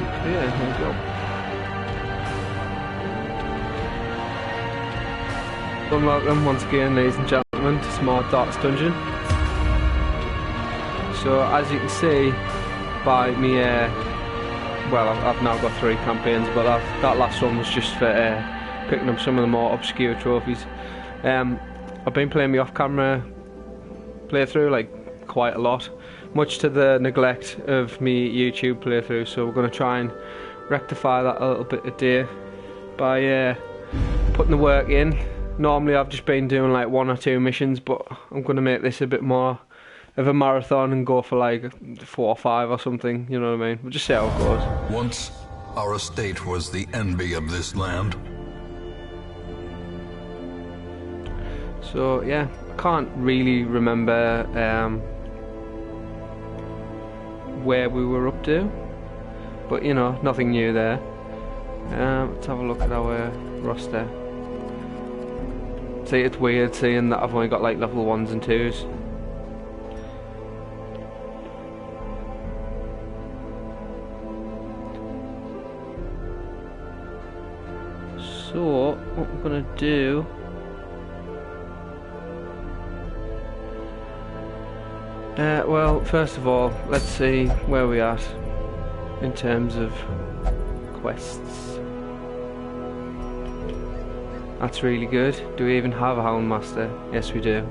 Yeah, here we go. Welcome once again, ladies and gentlemen, to Smart Darkest Dungeon. So, as you can see by me, well, I've now got 3 campaigns, but that last one was just for picking up some of the more obscure trophies. I've been playing my off-camera playthrough like quite a lot, much to the neglect of me YouTube playthrough, so we're going to try and rectify that a little bit today by putting the work in. Normally I've just been doing like 1 or 2 missions, but I'm going to make this a bit more of a marathon and go for like 4 or 5 or something, you know what I mean? We'll just see how it goes. Once, our estate was the envy of this land. So yeah, I can't really remember where we were up to, but you know, nothing new there. Let's have a look at our roster. See, it's weird seeing that I've only got like level 1s and 2s. So, what we're gonna do... well, first of all, let's see where we're at in terms of quests. That's really good. Do we even have a Houndmaster? Yes, we do.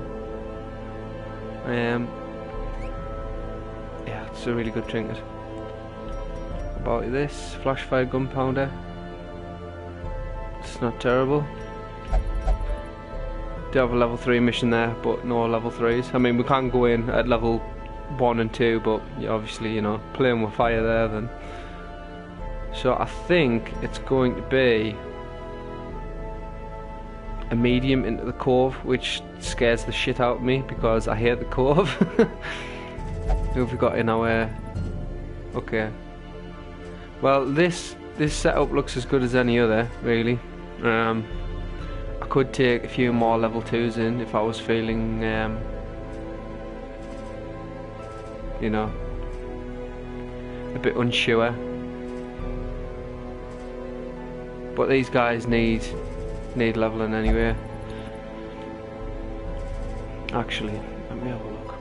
Yeah, it's a really good trinket. About this, flashfire gunpowder. It's not terrible. Do have a level 3 mission there, but no level 3s. I mean, we can go in at level 1 and 2, but obviously, you know, playing with fire there then. So I think it's going to be a medium into the cove, which scares the shit out of me because I hate the cove. Who have we got in our... Okay. Well, this setup looks as good as any other, really. I could take a few more level 2s in if I was feeling, you know, a bit unsure. But these guys need leveling anyway. Actually, let me have a look.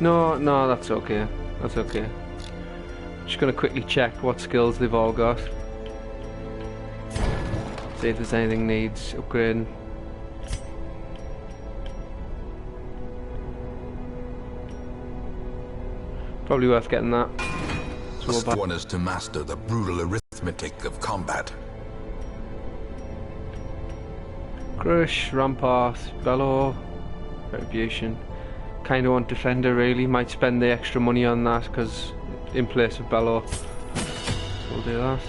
No, that's okay. That's okay. Just gonna quickly check what skills they've all got. See if there's anything needs upgrading. Probably worth getting that. First one is to master the brutal arithmetic of combat. Crush, Rampart, Bellow, Retribution. Kinda want Defender really. Might spend the extra money on that because in place of Bellow. So we'll do that.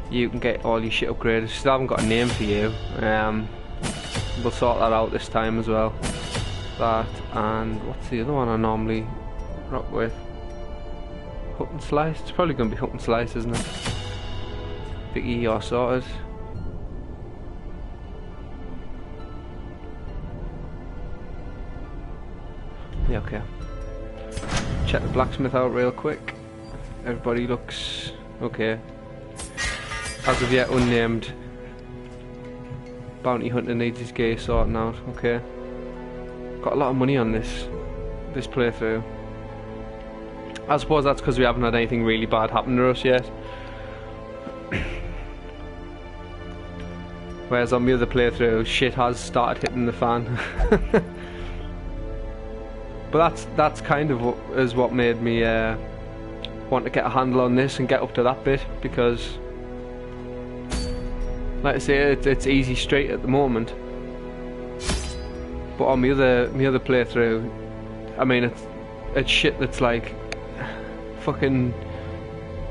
You can get all your shit upgraded. Still haven't got a name for you. We'll sort that out this time as well. That, and what's the other one I normally rock with? Hook and Slice? It's probably going to be Hook and Slice, isn't it? Vicky, you're sorted. Yeah, okay. Check the blacksmith out real quick. Everybody looks okay. As of yet, unnamed. Bounty hunter needs his gear sorting out. Okay. Got a lot of money on this playthrough. I suppose that's because we haven't had anything really bad happen to us yet. Whereas on the other playthrough, shit has started hitting the fan. But that's kind of what made me want to get a handle on this and get up to that bit, because, like I say, it's easy straight at the moment. But on my other playthrough, I mean, it's shit that's like fucking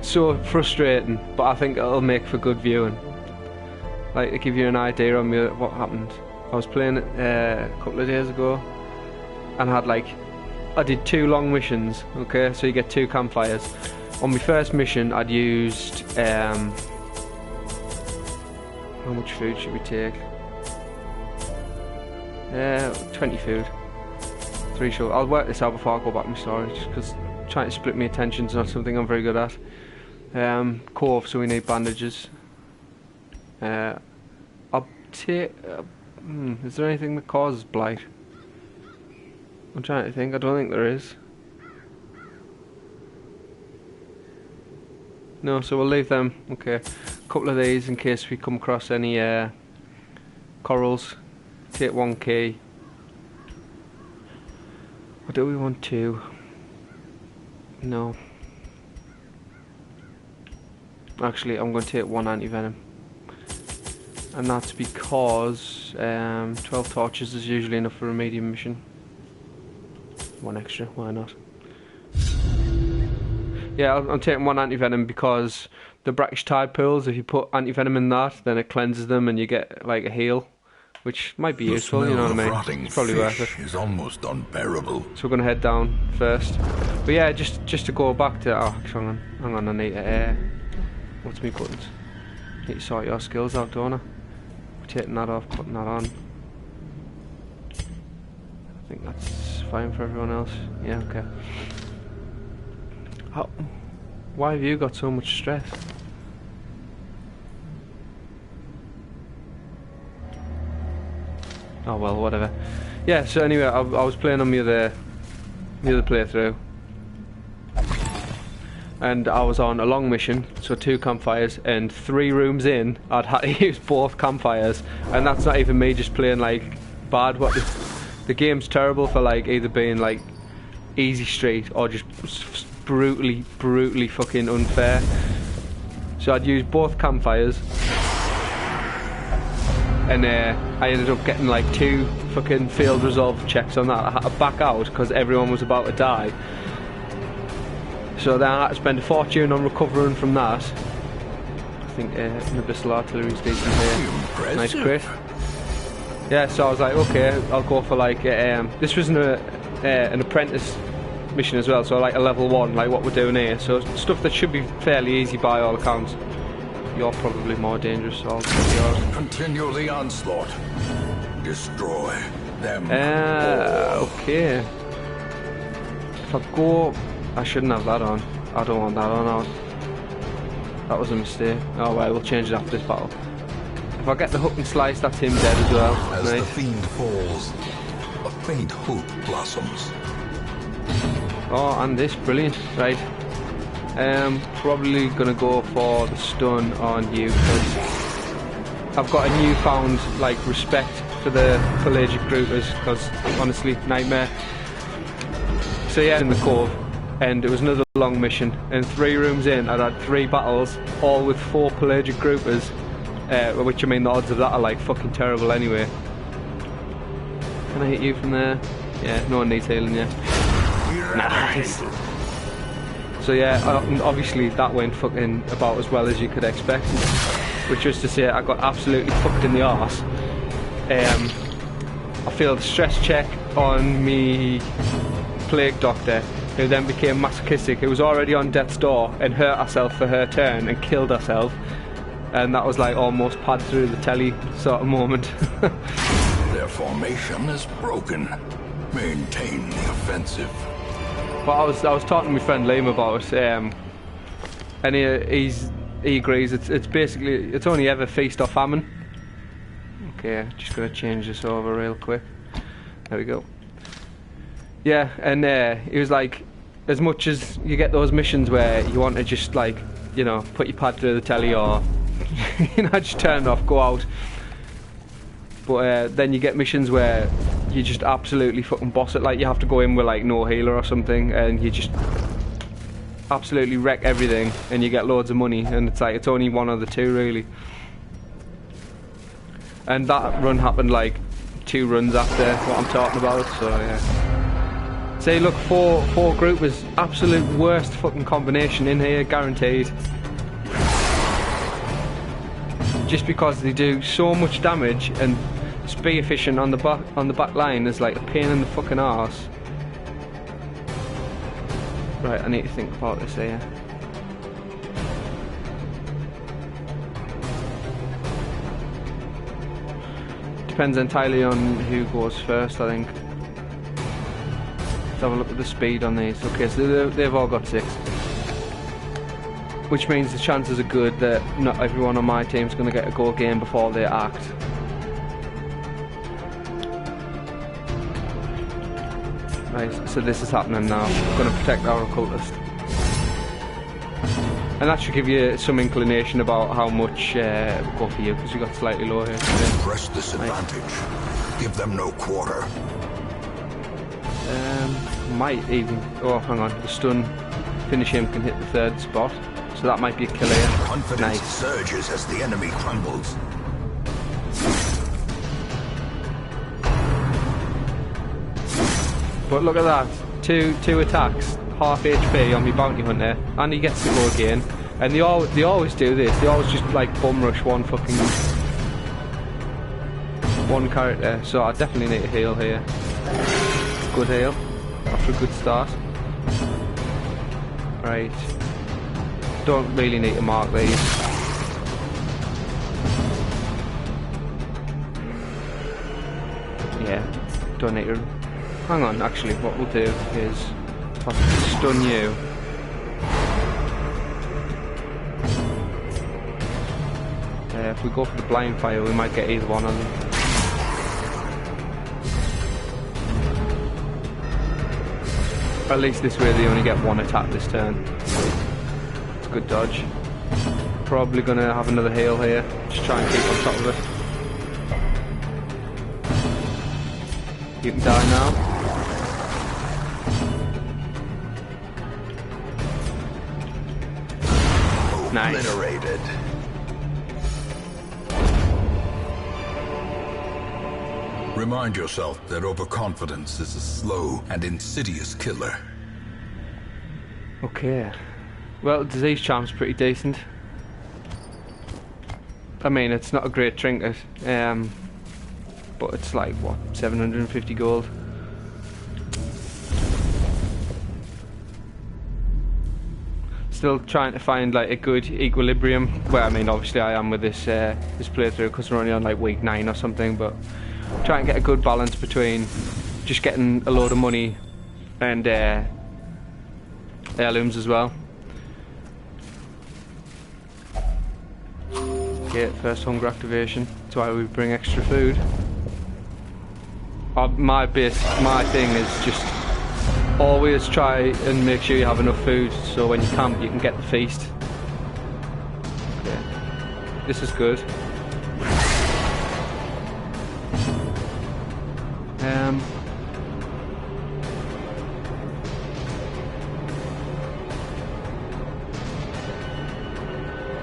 so frustrating, but I think it'll make for good viewing. Like, to give you an idea on what happened, I was playing it a couple of days ago, and I did 2 long missions. Okay, so you get 2 campfires. On my first mission, I'd used how much food should we take? 20 food. pretty sure. I'll work this out before I go back to my storage, because trying to split my attention is not something I'm very good at. Cove, so we need bandages. I'll take... is there anything that causes blight? I'm trying to think. I don't think there is. No, so we'll leave them. Okay. A couple of these in case we come across any corals. Take 1 key. Or do we want 2? No. Actually, I'm going to take 1 anti-venom. And that's because 12 torches is usually enough for a medium mission. 1 extra, why not? Yeah, I'm taking 1 anti-venom because the brackish tide pools, if you put anti-venom in that, then it cleanses them and you get like a heal, which might be useful, you know what I mean? It's probably worth it. Is almost unbearable. So we're going to head down first. But yeah, just to go back to... Oh, hang on, I need to... what's my buttons? Need to sort your skills out, don't I? Taking that off, putting that on. I think that's fine for everyone else. Yeah, okay. Why have you got so much stress? Oh well, whatever. Yeah, so anyway, I was playing on the other playthrough. And I was on a long mission, so 2 campfires, and 3 rooms in, I'd had to use both campfires. And that's not even me just playing like bad. The game's terrible for like either being like easy street or just brutally fucking unfair. So I'd use both campfires, and I ended up getting like 2 fucking failed resolve checks on that. I had to back out because everyone was about to die. So then I had to spend a fortune on recovering from that. I think an abyssal artillery is decent here. Nice crit. Yeah, so I was like, okay, I'll go for like this was an apprentice mission as well, so like a level 1, like what we're doing here. So stuff that should be fairly easy by all accounts. You're probably more dangerous, so I'll take yours. Continue the onslaught. Destroy them. Okay. If I go... I shouldn't have that on. I don't want that on. That was a mistake. Oh well, we'll change it after this battle. If I get the hook and slice, that's him dead as well. As nice. The fiend falls, a faint hope blossoms. Oh, and this, brilliant. Right. Probably gonna go for the stun on you because I've got a newfound like respect for the pelagic groupers because honestly, nightmare. So yeah, in the cove. And it was another long mission, and 3 rooms in I'd had 3 battles, all with 4 pelagic groupers, which I mean the odds of that are like fucking terrible anyway. Can I hit you from there? Yeah, no one needs healing yet. Nice. So yeah, obviously that went fucking about as well as you could expect, which was to say I got absolutely fucked in the arse. I failed a stress check on me plague doctor, who then became masochistic, who was already on death's door and hurt herself for her turn and killed herself, and that was like almost pad through the telly sort of moment. Their formation is broken. Maintain the offensive. But I was talking to my friend Liam about it, and he agrees it's basically it's only ever feast or famine. Okay, just gonna change this over real quick. There we go. Yeah, and he was like, as much as you get those missions where you want to just like, you know, put your pad through the telly or, you know, just turn it off, go out. But then you get missions where you just absolutely fucking boss it, like you have to go in with like no healer or something, and you just absolutely wreck everything, and you get loads of money, and it's like, it's only one of the 2 really. And that run happened like 2 runs after what I'm talking about, so yeah. Say, look, 4 group was absolute worst fucking combination in here, guaranteed. Just because they do so much damage and speed efficient on the back line is like a pain in the fucking arse. Right, I need to think about this here. Depends entirely on who goes first, I think. have a look at the speed on these. Okay, so they've all got 6. Which means the chances are good that not everyone on my team's going to get a go game before they act. Right, so this is happening now. We're going to protect our occultist. And that should give you some inclination about how much we'll go for you, because you got slightly lower here. Press this advantage. Give them no quarter. Might even... Oh, hang on. The stun finish him can hit the 3rd spot. So that might be a killer here. Confidence surges as the enemy crumbles. But look at that. Two attacks. Half HP on my bounty hunter. And he gets to go again. And they always do this. They always just like bum rush one character. So I definitely need a heal here. Good heal. After a good start. Right. Don't really need to mark these. Yeah, don't need to... Hang on, actually, what we'll do is... If I stun you... if we go for the blind fire, we might get either one on them. At least this way they only get 1 attack this turn. Good dodge. Probably gonna have another heal here. Just try and keep on top of it. You can die now. Nice. Obliterated. Remind yourself that overconfidence is a slow and insidious killer. Okay. Well, disease charm's pretty decent. I mean, it's not a great trinket, but it's like, what, 750 gold? Still trying to find like a good equilibrium. Well, I mean, obviously I am with this this playthrough because we're only on like week 9 or something, but try and get a good balance between just getting a load of money and heirlooms as well. Okay, first hunger activation. That's why we bring extra food. My thing is just always try and make sure you have enough food so when you camp you can get the feast. Okay, this is good.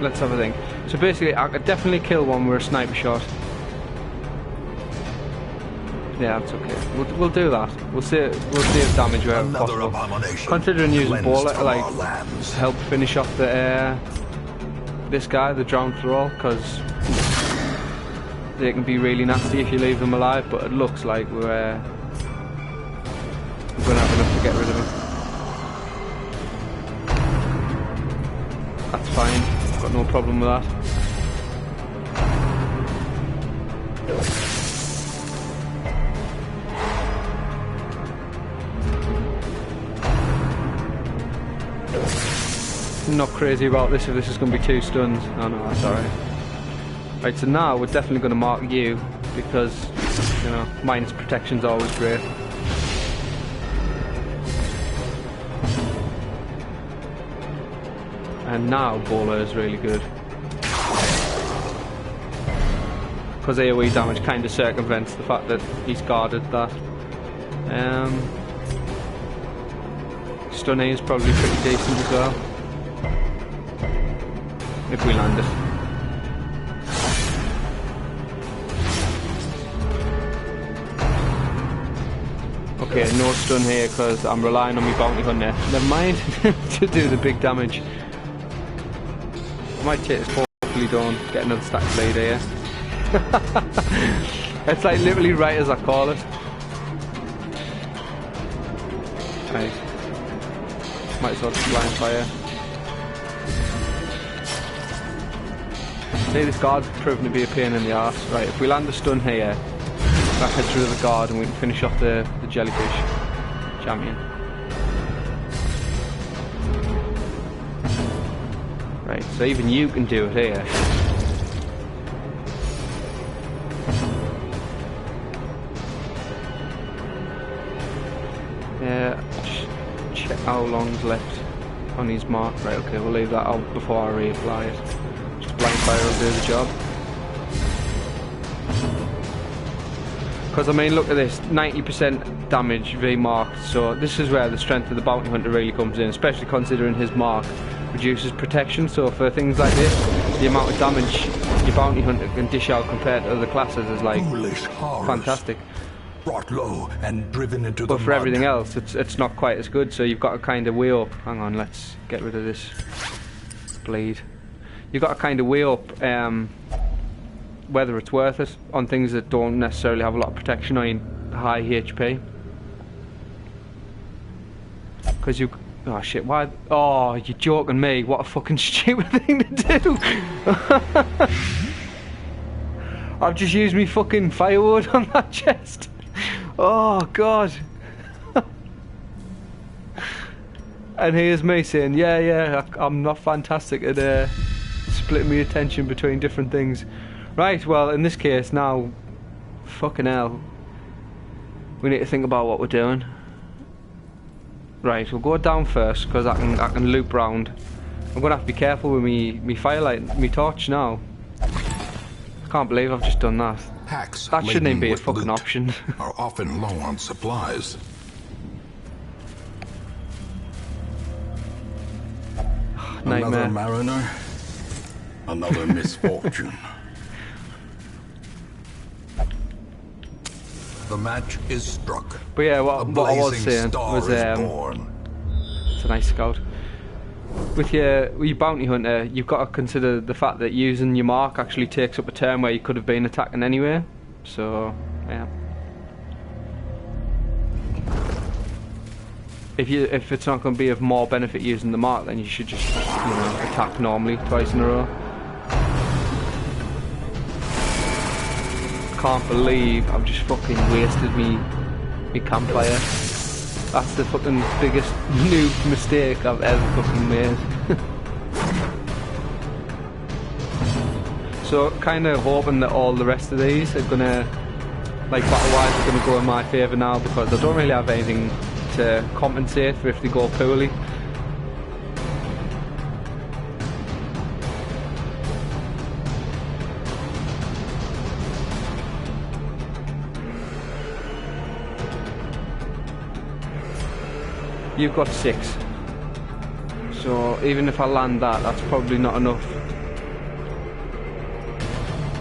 Let's have a think. So basically, I could definitely kill one with a sniper shot. Yeah, that's okay. We'll do that. We'll save damage wherever possible. Considering using ball to like help finish off the this guy, the drowned thrall, because they can be really nasty if you leave them alive. But it looks like we're gonna have enough to get rid of him. That's fine. Got no problem with that. I'm not crazy about this if this is going to be 2 stuns. Oh no, that's alright. Right, so now we're definitely going to mark you because, you know, minus protection's always great. And now Bowler is really good. Because AoE damage kind of circumvents the fact that he's guarded that. Stun A is probably pretty decent as well. If we land it. Okay, no stun here because I'm relying on my bounty hunter. Never mind to do the big damage. I might take this, hopefully don't get another stack of blade here. It's like literally right as I call it. Right. Might as well just blind fire. See, this guard's proven to be a pain in the arse. Right, if we land a stun here, that heads through the guard and we can finish off the jellyfish champion. Right, so even you can do it here. Yeah, check how long's left on his mark. Right, okay, we'll leave that out before I reapply it. Just blind fire will do the job. Because I mean, look at this, 90% damage V marked, so this is where the strength of the bounty hunter really comes in, especially considering his mark reduces protection. So for things like this, the amount of damage your bounty hunter can dish out compared to other classes is like fantastic. Brought low and driven into but for everything else, it's not quite as good. So you've got to kind of weigh up. Hang on, let's get rid of this bleed. You've got to kind of weigh up whether it's worth it on things that don't necessarily have a lot of protection on high HP. Because you. Oh shit, why? Oh, you're joking me. What a fucking stupid thing to do. I've just used me fucking firewood on that chest. Oh god. And here's me saying, yeah, I'm not fantastic at splitting my attention between different things. Right, well, in this case now, fucking hell, we need to think about what we're doing. Right, we'll go down first because I can loop round. I'm gonna have to be careful with me firelight, me torch now. I can't believe I've just done that. Hacks that shouldn't even be a fucking option. Are often low on supplies. Nightmare. Another mariner, another misfortune. The match is struck. But yeah, what I was saying was, it's a nice scout. With your bounty hunter, you've got to consider the fact that using your mark actually takes up a turn where you could have been attacking anyway. So, yeah. If it's not going to be of more benefit using the mark, then you should just, attack normally twice in a row. Can't believe I've just fucking wasted me campfire. That's the fucking biggest noob mistake I've ever fucking made. So kind of hoping that all the rest of these are gonna, like battle-wise, are gonna go in my favour now, because I don't really have anything to compensate for if they go poorly. You've got 6. So even if I land that, that's probably not enough.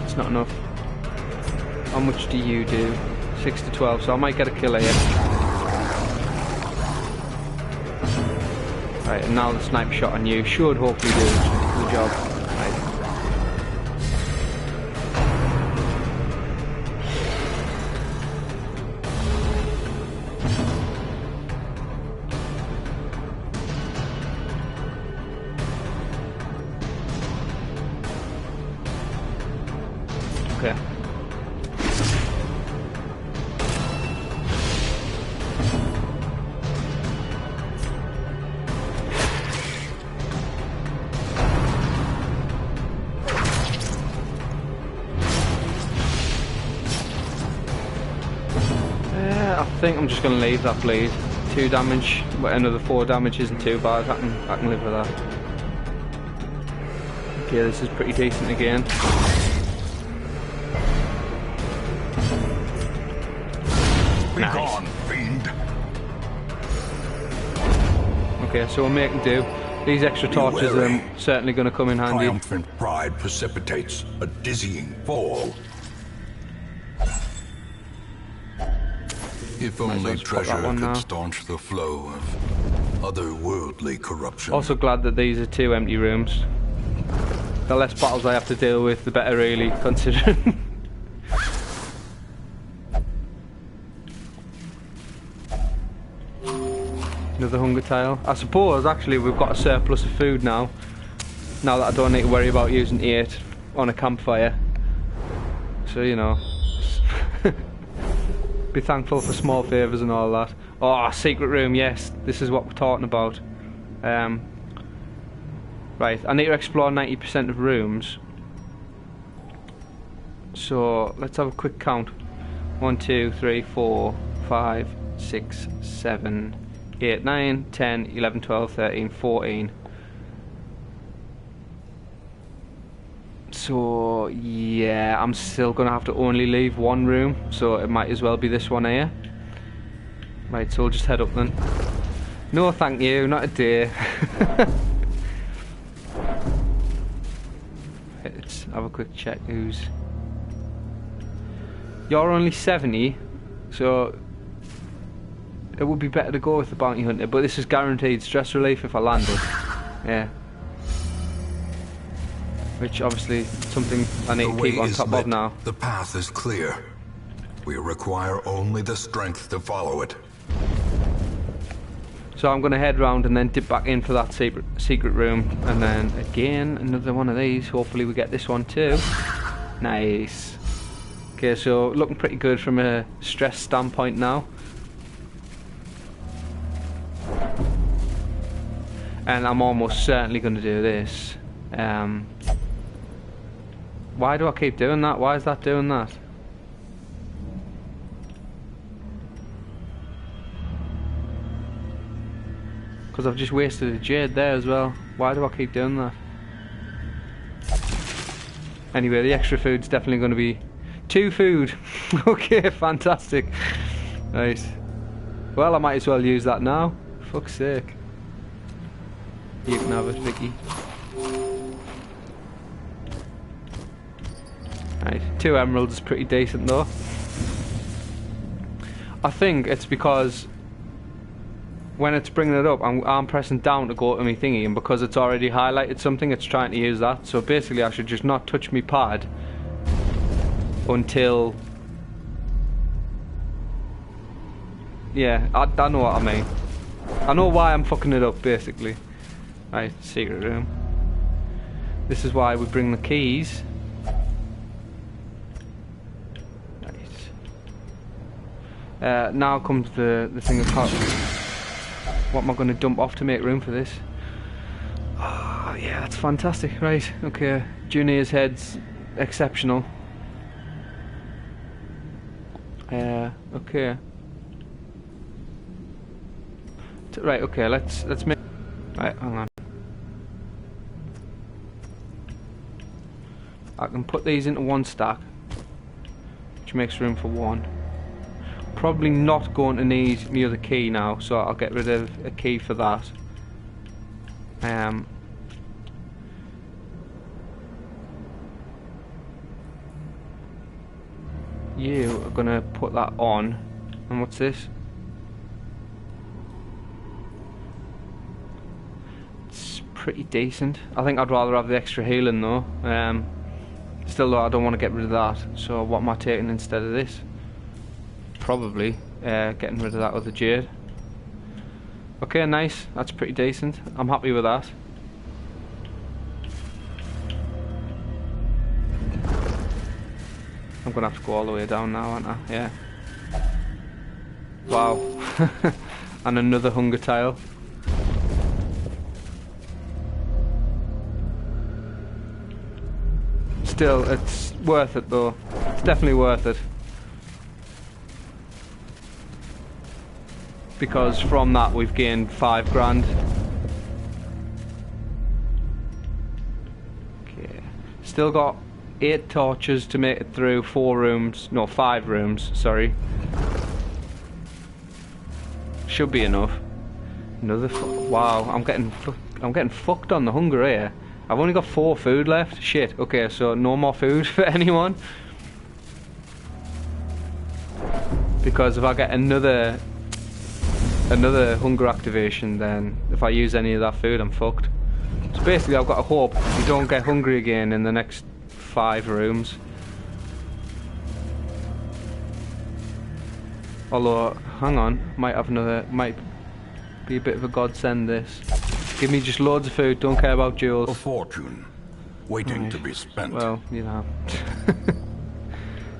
It's not enough. How much do you do? 6 to 12, so I might get a kill here. Right, and now the sniper shot on you should hopefully do the job. Right. Okay. I think I'm just going to leave that bleed. 2 damage, but another 4 damage isn't too bad. I can live with that. Okay, this is pretty decent again. Nice. Gone, fiend. Okay, so we're making do. These extra torches are certainly going to come in handy. Triumphant pride precipitates a dizzying fall. If only treasure could staunch the flow of otherworldly corruption. Also glad that these are 2 empty rooms. The less battles I have to deal with, the better, really, considering. Another hunger tile. I suppose actually we've got a surplus of food now. Now that I don't need to worry about using 8 on a campfire. So be thankful for small favours and all that. Oh, secret room, yes. This is what we're talking about. Right, I need to explore 90% of rooms. So let's have a quick count. 1, 2, 3, 4, 5, 6, 7, 8, 9, 10, 11, 12, 13, 14. So yeah, I'm still gonna have to only leave one room, so it might as well be this one here. Right, so we'll just head up then. No thank you, not a day. Let's have a quick check who's... You're only 70, so it would be better to go with the bounty hunter, but this is guaranteed stress relief if I landed. Yeah. Which obviously something I need to keep on top of now. The path is clear. We require only the strength to follow it. So I'm going to head round and then dip back in for that secret room, and then again another one of these. Hopefully we get this one too. Nice. Okay, so looking pretty good from a stress standpoint now. And I'm almost certainly going to do this. Why do I keep doing that? Why is that doing that? Because I've just wasted a jade there as well. Why do I keep doing that? Anyway, the extra food's definitely going to be 2 food. Okay, fantastic. Nice. Well, I might as well use that now. Fuck's sake. You can have it, Vicky. Right, 2 emeralds is pretty decent though. I think it's because when it's bringing it up, I'm pressing down to go to my thingy, and because it's already highlighted something, it's trying to use that. So basically I should just not touch my pad until... Yeah, I know what I mean. I know why I'm fucking it up, basically. Right, secret room. This is why we bring the keys. Now comes the thing of what am I going to dump off to make room for this? Oh, yeah, that's fantastic. Right, okay. Junior's head's exceptional. Okay. Right, okay. Let's make. Right, hang on. I can put these into one stack, which makes room for one. Probably not going to need the other key now, so I'll get rid of a key for that. You are gonna put that on. And what's this? It's pretty decent. I think I'd rather have the extra healing though. Still though, I don't want to get rid of that. So what am I taking instead of this? Probably getting rid of that other jade. Okay, nice. That's pretty decent. I'm happy with that. I'm gonna have to go all the way down now, aren't I? Yeah. Wow. And another hunger tile. Still, it's worth it though. It's definitely worth it. Because from that we've gained 5 grand. Okay. Still got 8 torches to make it through 4 rooms. No, 5 rooms, sorry. Should be enough. Another wow, I'm getting fucked on the hunger here. I've only got 4 food left. Shit. Okay, so no more food for anyone. Because if I get another hunger activation, then if I use any of that food, I'm fucked. So basically I've got to hope we don't get hungry again in the next 5 rooms. Although, hang on, might be a bit of a godsend this. Give me just loads of food, don't care about jewels. A fortune, waiting to be spent. Well, you know.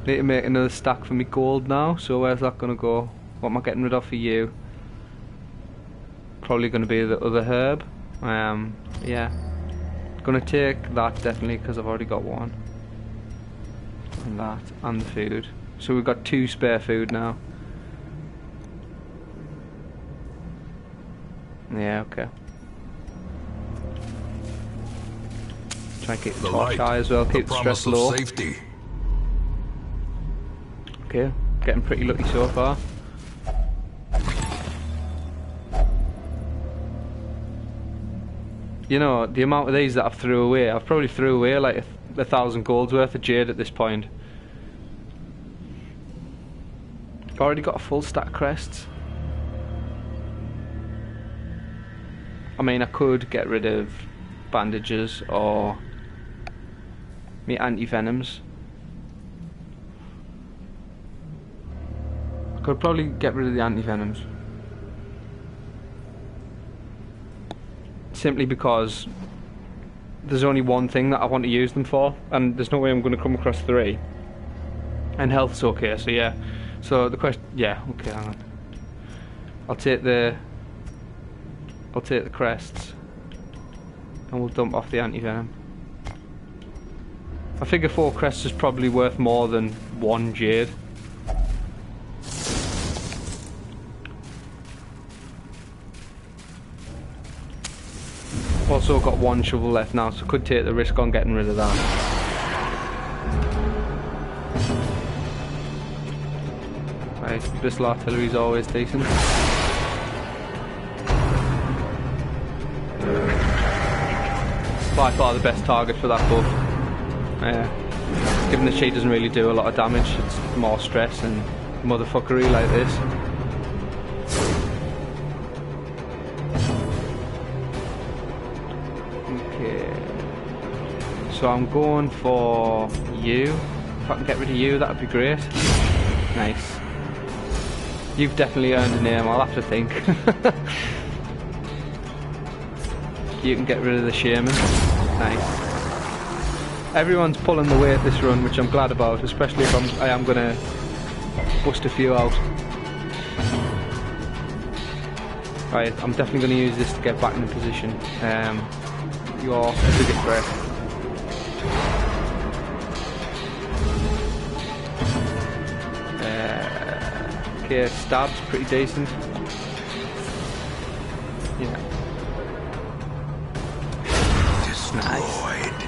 Need to make another stack for me gold now, so where's that gonna go? What am I getting rid of for you? Probably going to be the other herb. Yeah. Gonna take that definitely because I've already got one. And that, and the food. So we've got 2 spare food now. Yeah, okay. Try and keep the torch high as well, keep the stress low. Safety. Okay, getting pretty lucky so far. You know, the amount of these that I've threw away, I've probably threw away like 1,000 gold's worth of jade at this point. Already got a full stack of crests. I mean, I could get rid of bandages or me anti-venoms. I could probably get rid of the anti-venoms. Simply because there's only one thing that I want to use them for, and there's no way I'm going to come across 3. And health's okay, so yeah. So the question, yeah, okay, hang on. I'll take the crests, and we'll dump off the anti-venom. I figure 4 crests is probably worth more than 1 jade. Also got 1 shovel left now, so could take the risk on getting rid of that. Right, Bristol artillery is always decent. By far the best target for that buff. Given that she doesn't really do a lot of damage, it's more stress and motherfuckery like this. So I'm going for you. If I can get rid of you, that would be great. Nice. You've definitely earned a name, I'll have to think. You can get rid of the shaman. Nice. Everyone's pulling the weight this run, which I'm glad about, especially if I am going to bust a few out. Right, I'm definitely going to use this to get back in position. You're a biggest threat. Okay, stab's pretty decent. Yeah. Destroyed.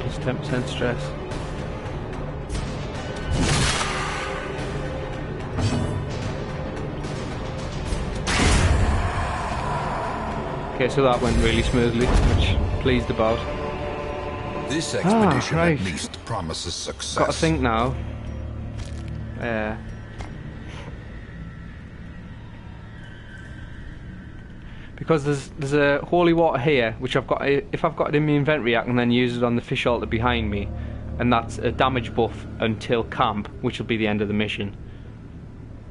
Plus 10% stress. Okay, so that went really smoothly, which I'm pleased about. This expedition at least promises success. Got to think now. Because there's a holy water here, which I've got. If I've got it in my inventory, I can then use it on the fish altar behind me, and that's a damage buff until camp, which will be the end of the mission.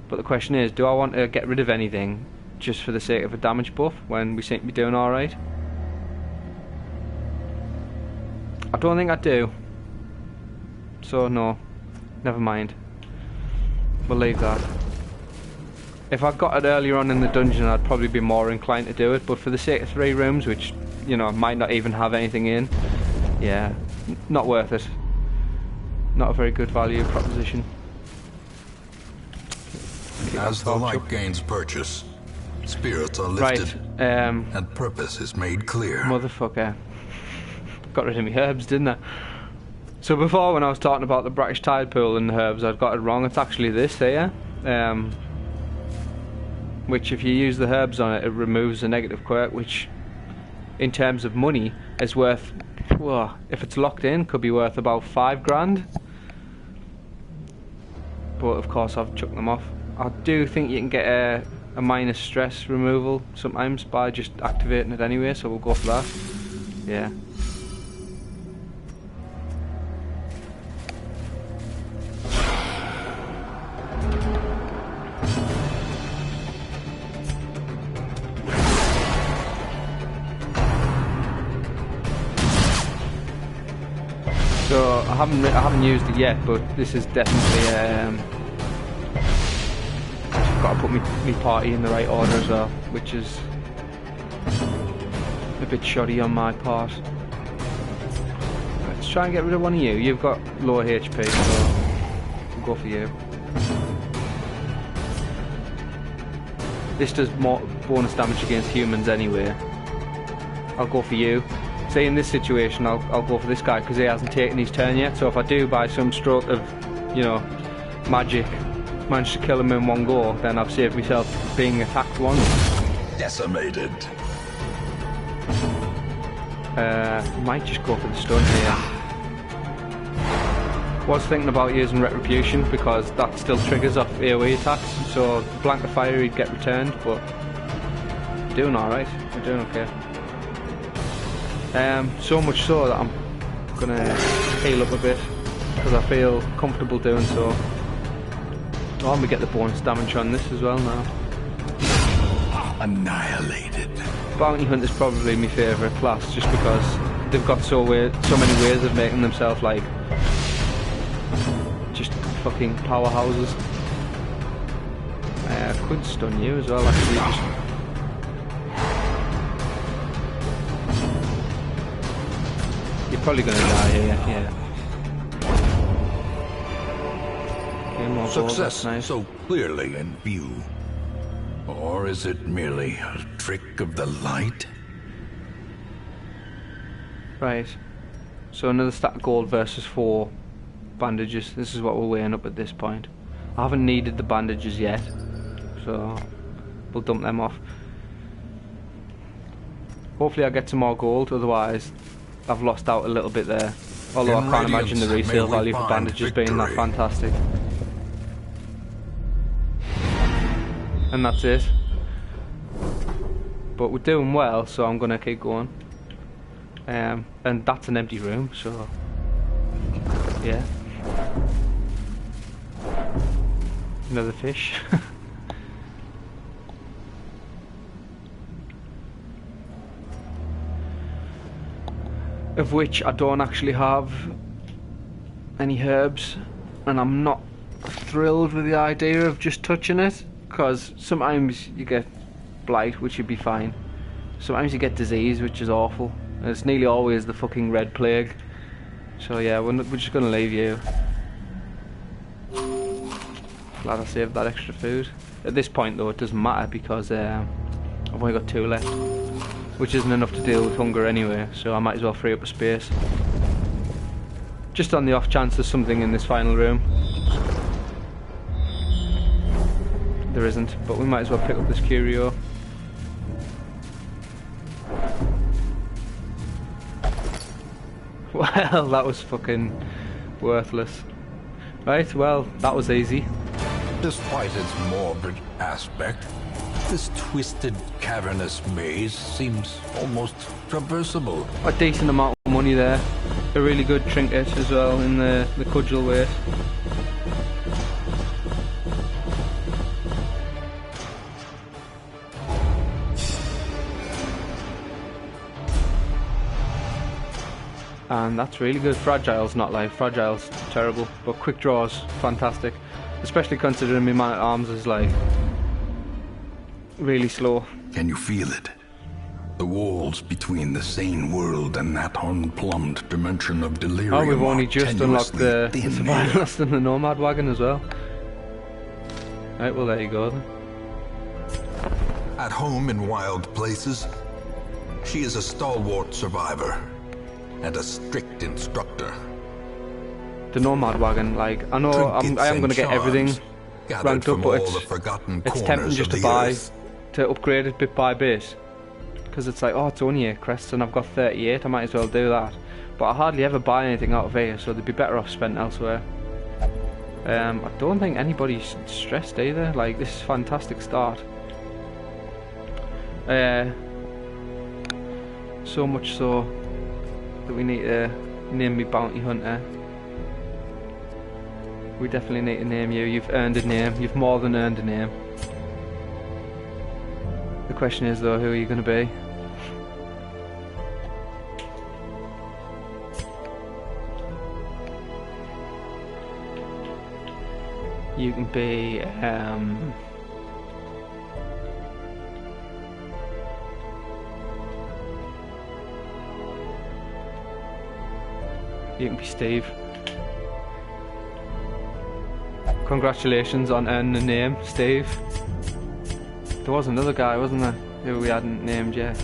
But the question is, do I want to get rid of anything just for the sake of a damage buff when we seem to be doing alright? I don't think I do. So no, never mind. We'll leave that. If I'd got it earlier on in the dungeon, I'd probably be more inclined to do it, but for the sake of 3 rooms, which, you know, might not even have anything in, yeah, not worth it. Not a very good value proposition. As the light gains purchase, spirits are lifted, and purpose is made clear. Motherfucker. Got rid of my herbs, didn't I? So before, when I was talking about the brackish tide pool and the herbs, I'd got it wrong. It's actually this here. Which, if you use the herbs on it, it removes a negative quirk, which, in terms of money, is worth, well, if it's locked in, could be worth about 5 grand. But of course, I've chucked them off. I do think you can get a minus stress removal sometimes by just activating it anyway, so we'll go for that. Yeah. So I haven't used it yet, but this is definitely got to put me party in the right order as well, which is a bit shoddy on my part. Let's try and get rid of one of you. You've got low HP, so we'll go for you. This does more bonus damage against humans anyway. I'll go for you. Say in this situation, I'll go for this guy because he hasn't taken his turn yet. So if I do, by some stroke of, you know, magic, manage to kill him in one go, then I've saved myself being attacked once. Decimated. Might just go for the stun here. Was thinking about using Retribution because that still triggers off AoE attacks. So blank of fire he'd get returned, but doing alright. We're doing okay. So much so that I'm gonna heal up a bit because I feel comfortable doing so. Oh, and we get the bonus damage on this as well now. Annihilated. Bounty Hunt is probably my favourite class just because they've got so many ways of making themselves like just fucking powerhouses. Could stun you as well actually. You're probably gonna die here, yeah. Okay, more Success balls, nice. so clearly in view. Or is it merely a trick of the light? Right. So another stack of gold versus 4 bandages. This is what we're weighing up at this point. I haven't needed the bandages yet, so we'll dump them off. Hopefully I get some more gold, otherwise I've lost out a little bit there. Although I can't imagine the resale value for bandages being that fantastic. And that's it. But we're doing well, so I'm gonna keep going. And that's an empty room, so yeah. Another fish. Of which I don't actually have any herbs, and I'm not thrilled with the idea of just touching it, because sometimes you get blight, which would be fine. Sometimes you get disease, which is awful. And it's nearly always the fucking red plague. So yeah, we're just gonna leave you. Glad I saved that extra food. At this point though, it doesn't matter because I've only got 2 left, which isn't enough to deal with hunger anyway, so I might as well free up a space. Just on the off chance there's something in this final room. There isn't, but we might as well pick up this curio. Well, that was fucking worthless. Right, well, that was easy. Despite its morbid aspect, this twisted, cavernous maze seems almost traversable. A decent amount of money there. A really good trinket as well in the cudgel weight. And that's really good. Fragile's not like, Fragile's terrible, but quick draws, fantastic. Especially considering my man-at-arms is like really slow. Can you feel it? The walls between the sane world and that unplumbed dimension of delirium. Oh, we've only just unlocked the survivalist and the nomad wagon as well. Right, well there you go then. At home in wild places, she is a stalwart survivor and a strict instructor. The nomad wagon, like, I know I am going to get everything ranked up, but it's tempting just to buy, to upgrade it bit by bit, because it's like, oh, it's only 8 crests and I've got 38, I might as well do that. But I hardly ever buy anything out of here, so they'd be better off spent elsewhere. I don't think anybody's stressed either. Like, this is a fantastic start. So much so that we need to name me Bounty Hunter. We definitely need to name you. You've earned a name. You've more than earned a name. The question is though, who are you going to be? You can be You can be Steve. Congratulations on earning the name, Steve. There was another guy, wasn't there, who we hadn't named yet.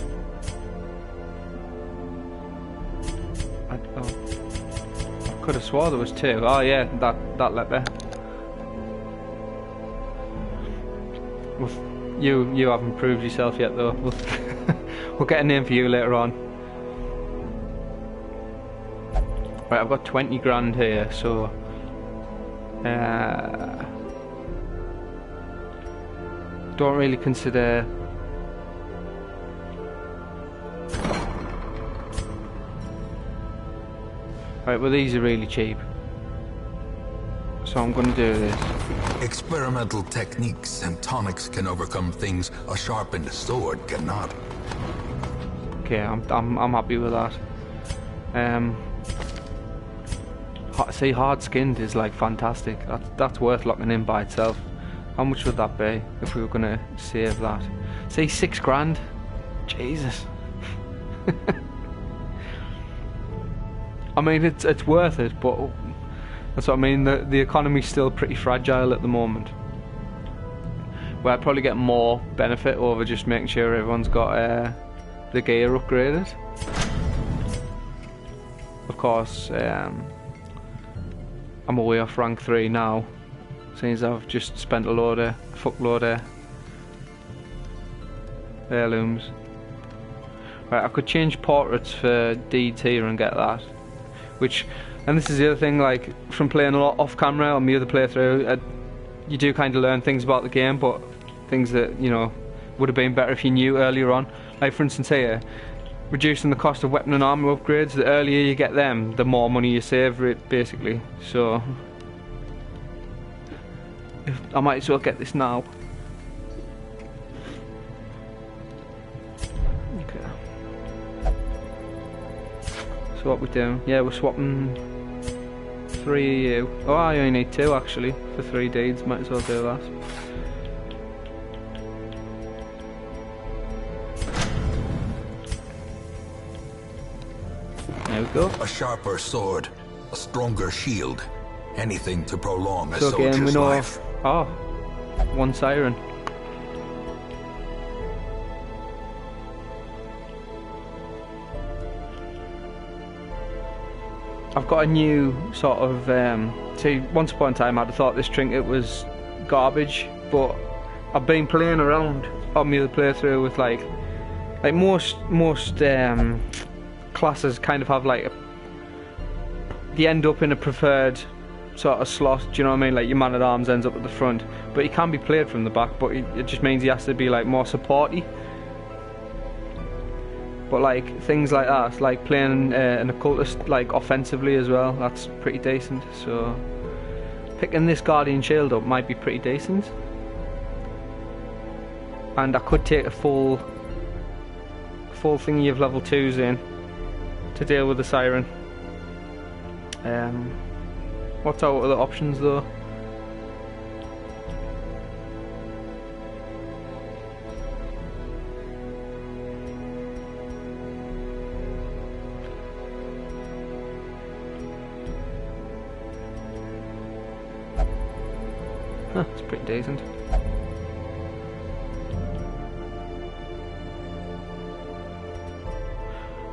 I could have swore there was two. Oh yeah, that leper. You haven't proved yourself yet though. We'll get a name for you later on. Right, I've got 20 grand here, so don't really consider right, well these are really cheap, so I'm going to do this. Experimental techniques and tonics can overcome things a sharpened sword cannot. Okay, I'm happy with that. See, hard skinned is like fantastic. That's worth locking in by itself. How much would that be if we were gonna save that? Say 6 grand. Jesus. I mean, it's worth it, but that's what I mean. The economy's still pretty fragile at the moment. Where I'd probably get more benefit over just making sure everyone's got the gear upgraded. Of course, I'm away off rank 3 now, since I've just spent a fuckload of heirlooms. Right, I could change portraits for D tier and get that. And this is the other thing, like, from playing a lot off camera on the other playthrough, you do kind of learn things about the game, but things that, you know, would have been better if you knew earlier on. Like, for instance here, reducing the cost of weapon and armor upgrades. The earlier you get them, the more money you save, basically. So I might as well get this now. Okay. So what we doing? Yeah, we're swapping 3 EU. Oh, I only need 2 actually for 3 deeds. Might as well do that. There we go. A sharper sword, a stronger shield, anything to prolong a so again, soldier's we know life. Oh, 1 siren. I've got a new sort of see, once upon a time I'd have thought this trinket was garbage, but I've been playing around on my other playthrough with like most classes kind of have like they end up in a preferred sort of slot, do you know what I mean? Like your man at arms ends up at the front, but he can be played from the back, but it just means he has to be like more supporty. But like things like that, like playing an occultist like offensively as well, that's pretty decent. So picking this guardian shield up might be pretty decent, and I could take a full thingy of level 2s in to deal with the siren. What's our other options though? Huh, it's pretty decent.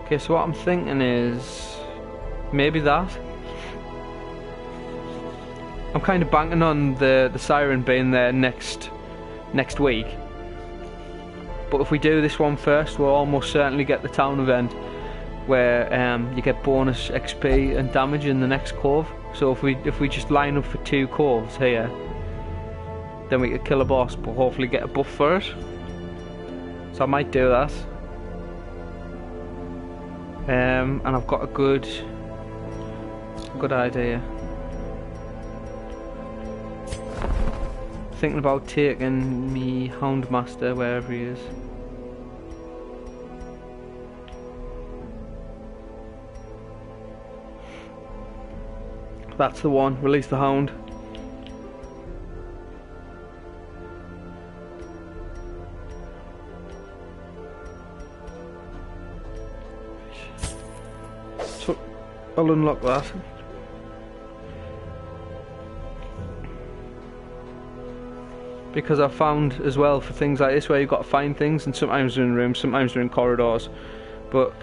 Okay, so what I'm thinking is maybe that. I'm kind of banking on the siren being there next week. But if we do this one first, we'll almost certainly get the town event where you get bonus XP and damage in the next cove. So if we just line up for 2 coves here, then we could kill a boss, but hopefully get a buff for it. So I might do that. And I've got a good idea. Thinking about taking me Houndmaster wherever he is. That's the one. Release the Hound. I'll unlock that. Because I've found as well for things like this where you've got to find things, and sometimes they're in rooms, sometimes they're in corridors, but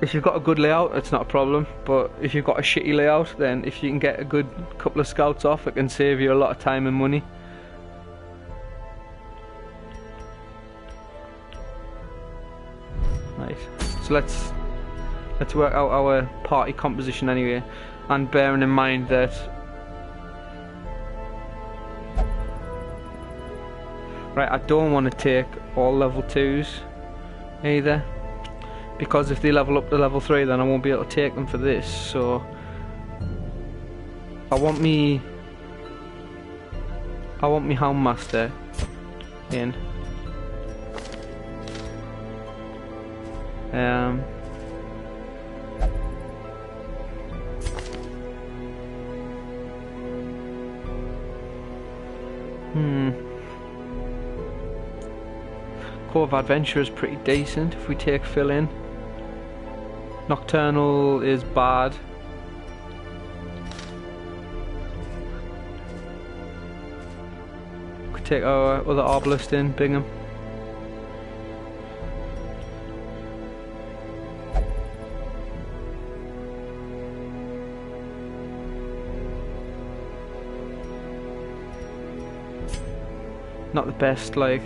if you've got a good layout it's not a problem, but if you've got a shitty layout, then if you can get a good couple of scouts off, it can save you a lot of time and money. Right, so let's work out our party composition anyway, and bearing in mind that right, I don't want to take all level 2s either, because if they level up to level 3 then I won't be able to take them for this, so I want me Houndmaster in. Core of Adventure is pretty decent if we take Phil in. Nocturnal is bad. Could take our other Arbalist in, Bingham. Not the best, like.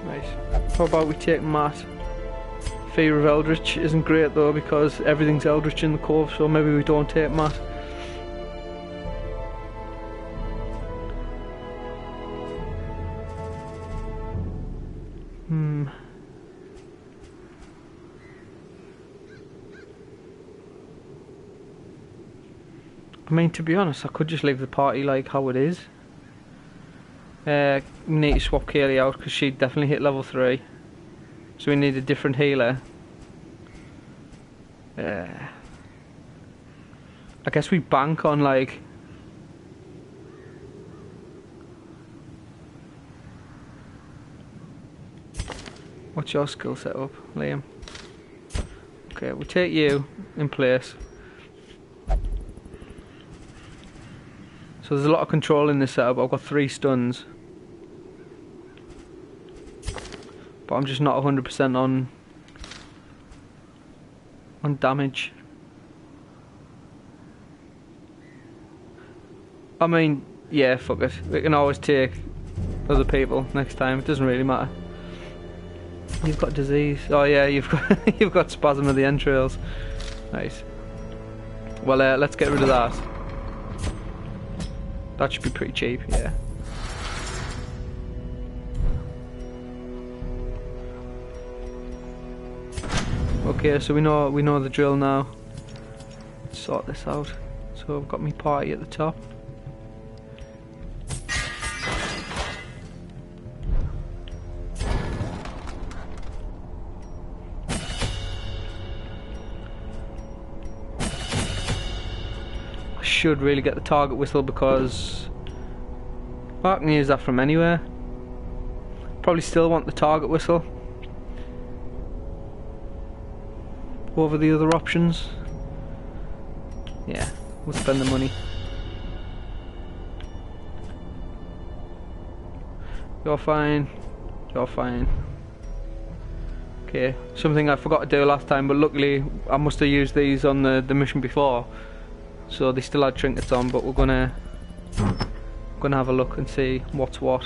Right, how about we take Matt? Fear of Eldritch isn't great though, because everything's Eldritch in the Cove, so maybe we don't take Matt. I mean, to be honest, I could just leave the party like how it is. We need to swap Kaylee out because she'd definitely hit level 3. So we need a different healer. I guess we bank on like... What's your skill set up, Liam? Okay, we'll take you in place. So there's a lot of control in this setup. I've got 3 stuns. But I'm just not 100% on damage. I mean, yeah, fuck it. We can always take other people next time. It doesn't really matter. You've got disease. Oh yeah, you've got you've got spasm of the entrails. Nice. Well, let's get rid of that. That should be pretty cheap, yeah. Okay, so we know the drill now. Let's sort this out. So I've got my party at the top. I should really get the target whistle because I can use that from anywhere. Probably still want the target whistle over the other options. Yeah, we'll spend the money. You're fine. You're fine. Okay, something I forgot to do last time, but luckily I must have used these on the mission before, so they still had trinkets on. But we're gonna have a look and see what's what.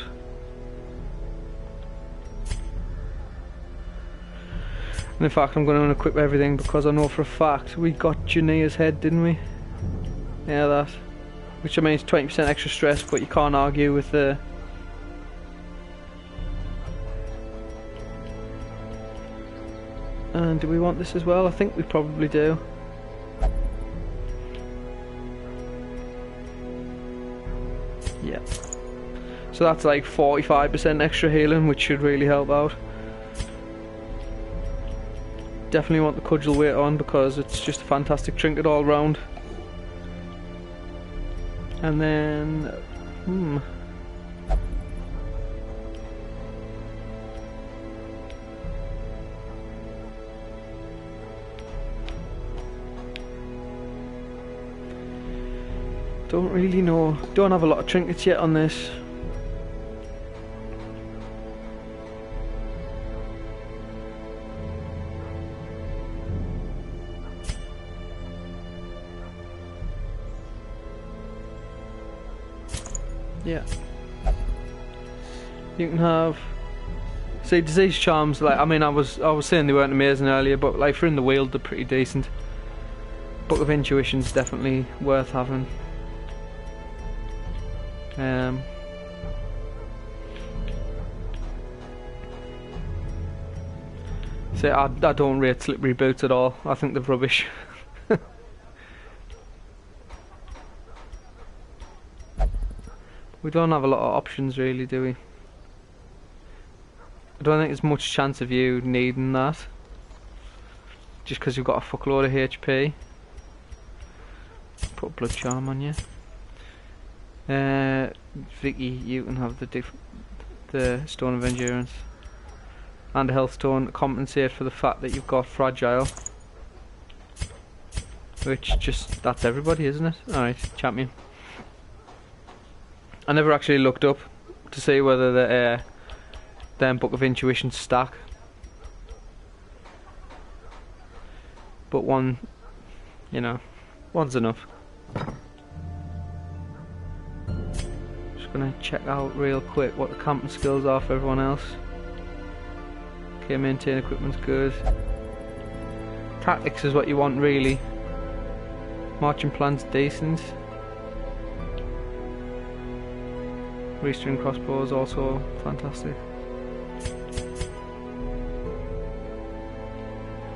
And in fact, I'm going to unequip everything because I know for a fact we got Jania's head, didn't we? Yeah, that. Which I mean is 20% extra stress, but you can't argue with the... And do we want this as well? I think we probably do. Yeah. So that's like 45% extra healing, which should really help out. definitely want the cudgel weight on because it's just a fantastic trinket all round. And then, don't really know. Don't have a lot of trinkets yet on this. Yeah. You can have, see, disease charms. Like, I mean, I was saying they weren't amazing earlier, but like for in the wield, they're pretty decent. Book of Intuition's definitely worth having. See, I don't rate slippery boots at all. I think they're rubbish. We don't have a lot of options really, do we? I don't think there's much chance of you needing that. Just because you've got a fuckload of HP. Put a blood charm on you. Vicky, you can have the Stone of Endurance. And a health stone to compensate for the fact that you've got fragile. Which that's everybody, isn't it? Alright, champion. I never actually looked up to see whether the them Book of Intuition stack, but one, you know, one's enough. Just gonna check out real quick what the camping skills are for everyone else. Okay, maintain equipment's good. Tactics is what you want really. Marching plan's decent. Restring crossbow is also fantastic.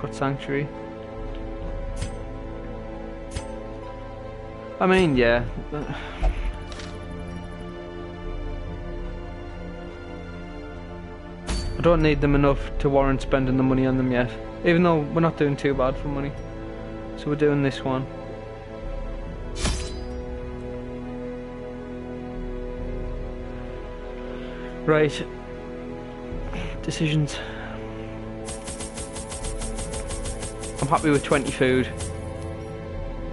Got Sanctuary. I mean, yeah. I don't need them enough to warrant spending the money on them yet. Even though we're not doing too bad for money. So we're doing this one. Right, decisions. I'm happy with 20 food,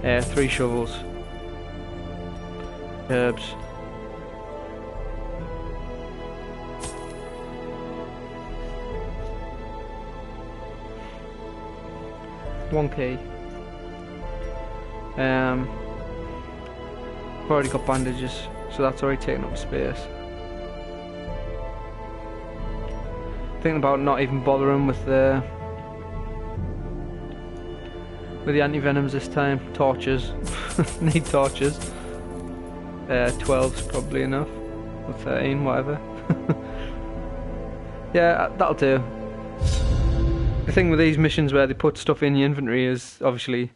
3 shovels, herbs. One key. I've already got bandages, so that's already taking up space. Thinking about not even bothering with the anti-venoms this time. Torches. Need torches. 12's probably enough. Or 13, whatever. Yeah, that'll do. The thing with these missions where they put stuff in your inventory is obviously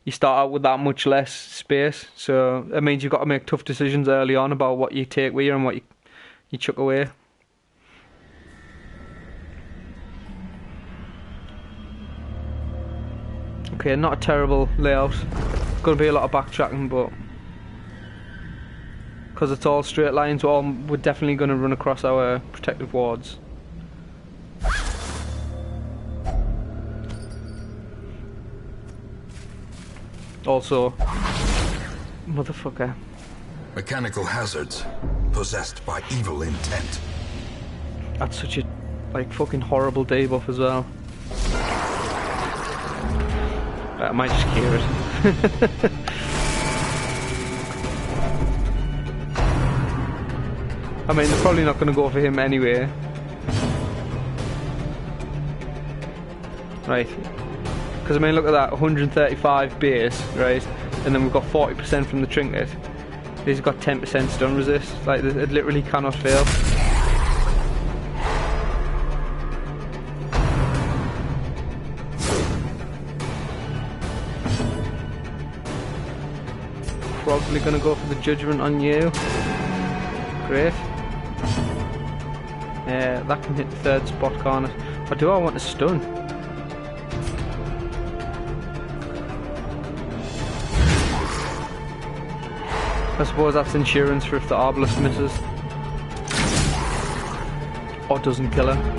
you start out with that much less space, so it means you've got to make tough decisions early on about what you take with you and what you chuck away. Okay, not a terrible layout. Going to be a lot of backtracking, but because it's all straight lines, we're definitely going to run across our protective wards. Also, motherfucker. Mechanical hazards possessed by evil intent. That's such a fucking horrible debuff as well. I might just clear it. I mean, they're probably not going to go for him anyway. Right. Because I mean, look at that, 135 base, right? And then we've got 40% from the trinket. He's got 10% stun resist. Like, it literally cannot fail. Probably gonna go for the judgment on you. Great. That can hit the 3rd spot, can't it? Or do I want to stun? I suppose that's insurance for if the Arbalest misses. Or doesn't kill her.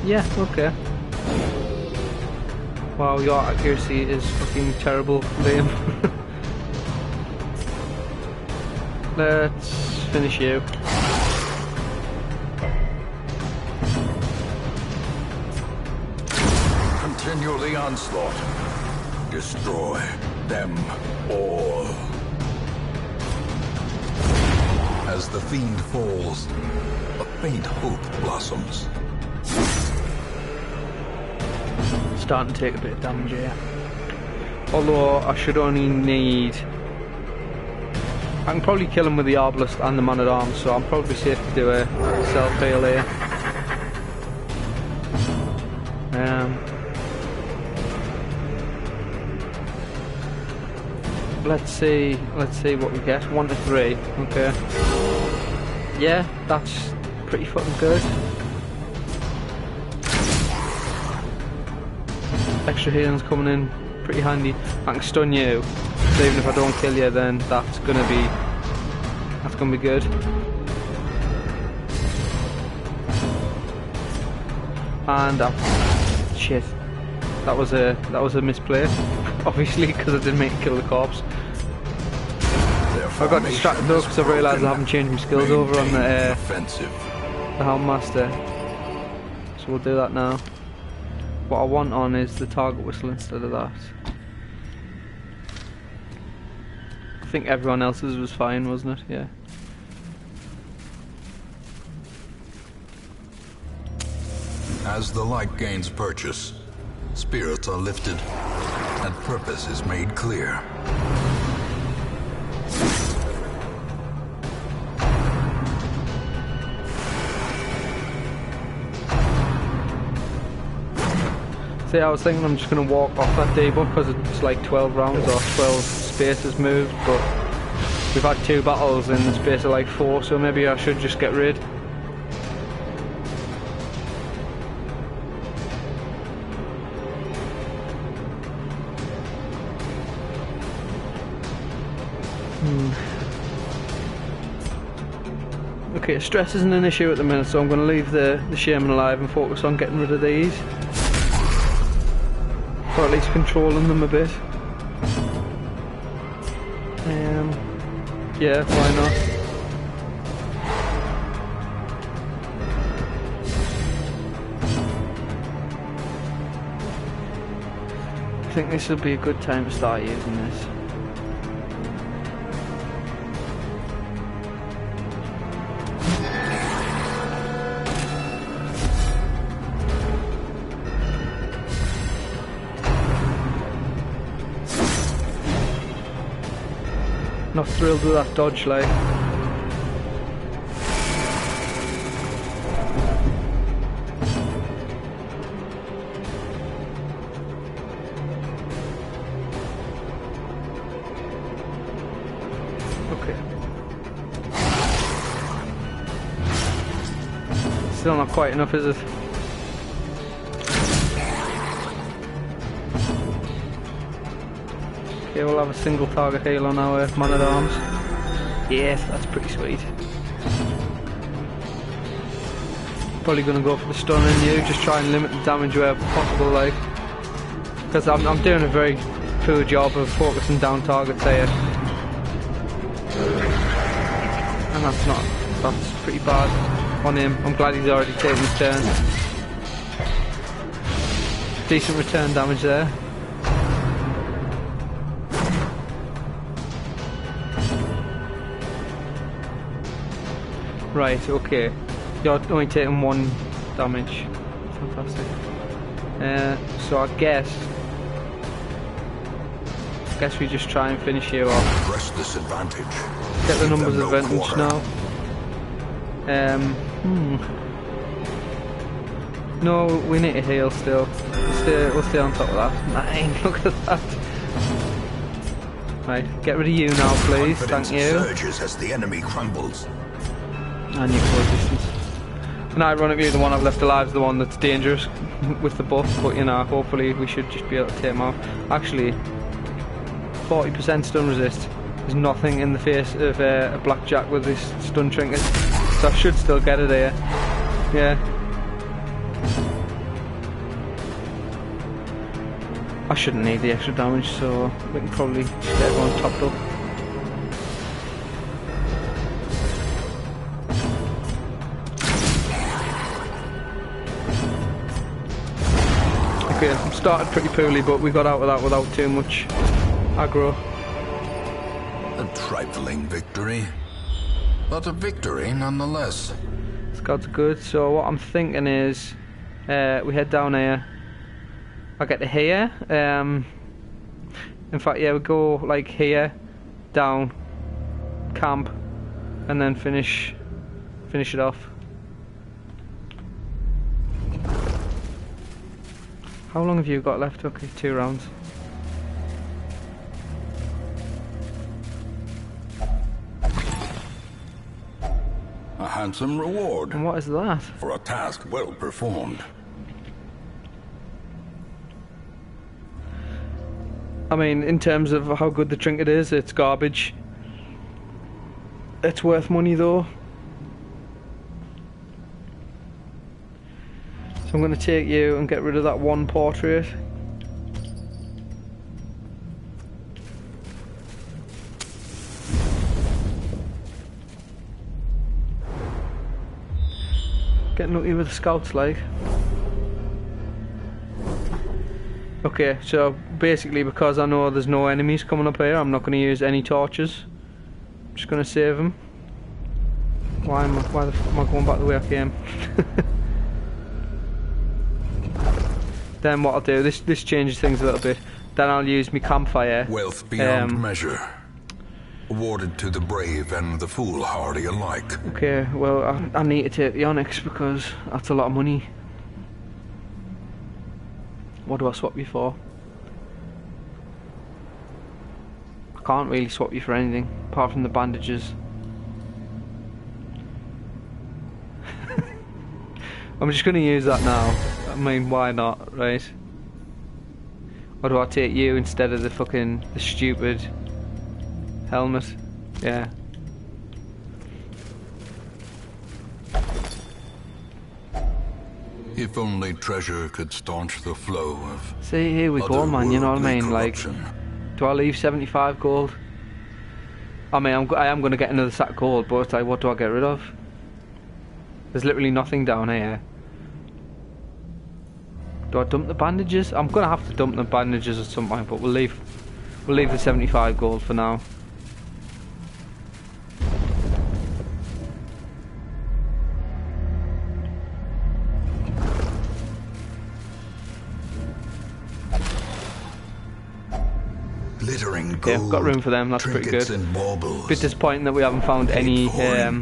Yeah, okay. Wow, your accuracy is fucking terrible, Liam. Let's finish you. Continue the onslaught. Destroy them all. As the fiend falls, a faint hope blossoms. Starting to take a bit of damage here. Although I should only need... I can probably kill him with the Arbalest and the Man-at-Arms, so I'm probably safe to do a self-heal here. Let's see what we get. 1 to 3, okay. Yeah, that's pretty fucking good. Extra healing's coming in pretty handy. I can stun you, so even if I don't kill you, then that's gonna be good. And shit, that was a misplay, obviously, because I didn't make it kill the corpse. I got distracted though because I realised I haven't changed my skills over on the Helmmaster. So we'll do that now. What I want on is the target whistle instead of that. I think everyone else's was fine, wasn't it? Yeah. As the light gains purchase, spirits are lifted, and purpose is made clear. See, I was thinking I'm just going to walk off that debuff because it's like 12 rounds or 12 spaces moved, but we've had 2 battles in the space of like 4, so maybe I should just get rid. Okay, stress isn't an issue at the minute, so I'm going to leave the Shaman alive and focus on getting rid of these. Or at least controlling them a bit. Yeah, why not? I think this will be a good time to start using this. Not thrilled with that dodge, like. Okay. Still not quite enough, is it? Okay, we'll have a single target heal on our Man-at-Arms. Yes, that's pretty sweet. Probably gonna go for the stun on you, just try and limit the damage where possible, like. Because I'm doing a very poor job of focusing down targets here. And that's pretty bad on him. I'm glad he's already taken his turn. Decent return damage there. Right, okay. You're only taking 1 damage. Fantastic. So I guess we just try and finish you off. Press this advantage. Get the numbers advantage now. No, we need to heal still. We'll stay on top of that. 9, look at that. Right, get rid of you now, please. Confidence Thank you. surges as the enemy crumbles. And your full distance. And ironically, the one I've left alive is the one that's dangerous with the buff, but you know, hopefully we should just be able to take him out. Actually, 40% stun resist is nothing in the face of a blackjack with this stun trinket, so I should still get it here. Yeah. I shouldn't need the extra damage, so we can probably get everyone topped up. Okay, started pretty poorly, but we got out of that without too much aggro. A trifling victory, but a victory nonetheless. Scouts are good, so what I'm thinking is we head down here. I get to here. In fact, yeah, we go like here, down, camp, and then finish it off. How long have you got left? Okay, 2 rounds. A handsome reward. And what is that? For a task well performed. I mean, in terms of how good the trinket is, it's garbage. It's worth money though. So I'm going to take you and get rid of that one portrait. Getting lucky with the scouts, like. Okay, so basically because I know there's no enemies coming up here, I'm not going to use any torches. I'm just going to save them. Why the f am I going back the way I came? Then what I'll do, this changes things a little bit. Then I'll use my campfire. Wealth beyond measure. Awarded to the brave and the foolhardy alike. Okay, well I need to take the onyx because that's a lot of money. What do I swap you for? I can't really swap you for anything apart from the bandages. I'm just going to use that now. I mean, why not, right? Or do I take you instead of the stupid helmet? Yeah. If only treasure could staunch the flow of. See, here we go, man, you know what I mean? Corruption. Like, do I leave 75 gold? I mean, I am going to get another sack of gold, but it's like, what do I get rid of? There's literally nothing down here. Do I dump the bandages? I'm going to have to dump the bandages at some point, but we'll leave the 75 gold for now. Glittering gold. Okay, I've got room for them, that's pretty good. Bit disappointing that we haven't found any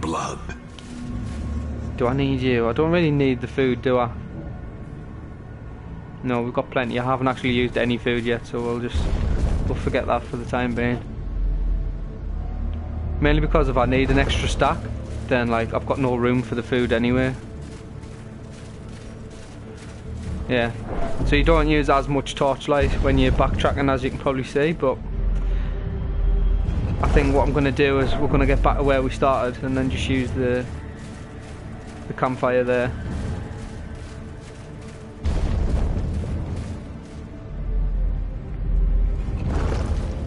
blood. Do I need you? I don't really need the food, do I? No, we've got plenty. I haven't actually used any food yet, so we'll forget that for the time being. Mainly because if I need an extra stack, then like I've got no room for the food anyway. Yeah. So you don't use as much torchlight when you're backtracking, as you can probably see, but I think what I'm going to do is we're going to get back to where we started and then just use the campfire there.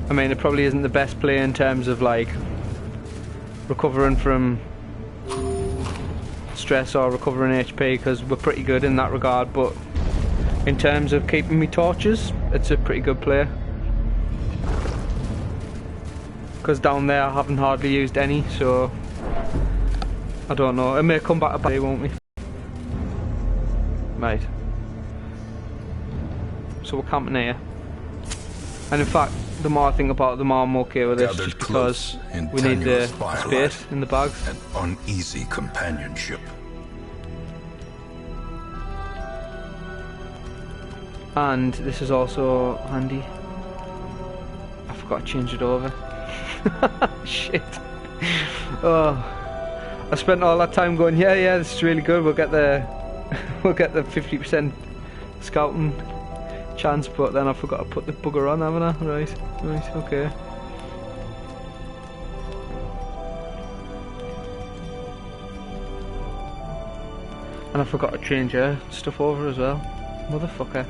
I mean, it probably isn't the best play in terms of like recovering from stress or recovering HP, because we're pretty good in that regard, but in terms of keeping me torches, it's a pretty good play. Because down there I haven't hardly used any, so I don't know. It may come back a bit, won't we? Right. So we're camping here. And in fact, the more I think about it, the more I'm okay with this, just because we need the space in the bags. An uneasy companionship. And this is also handy. I forgot to change it over. Shit. Oh, I spent all that time going, yeah, this is really good. We'll get the 50% scouting chance, but then I forgot to put the bugger on, haven't I? Right, okay. And I forgot to change stuff over as well. Motherfucker.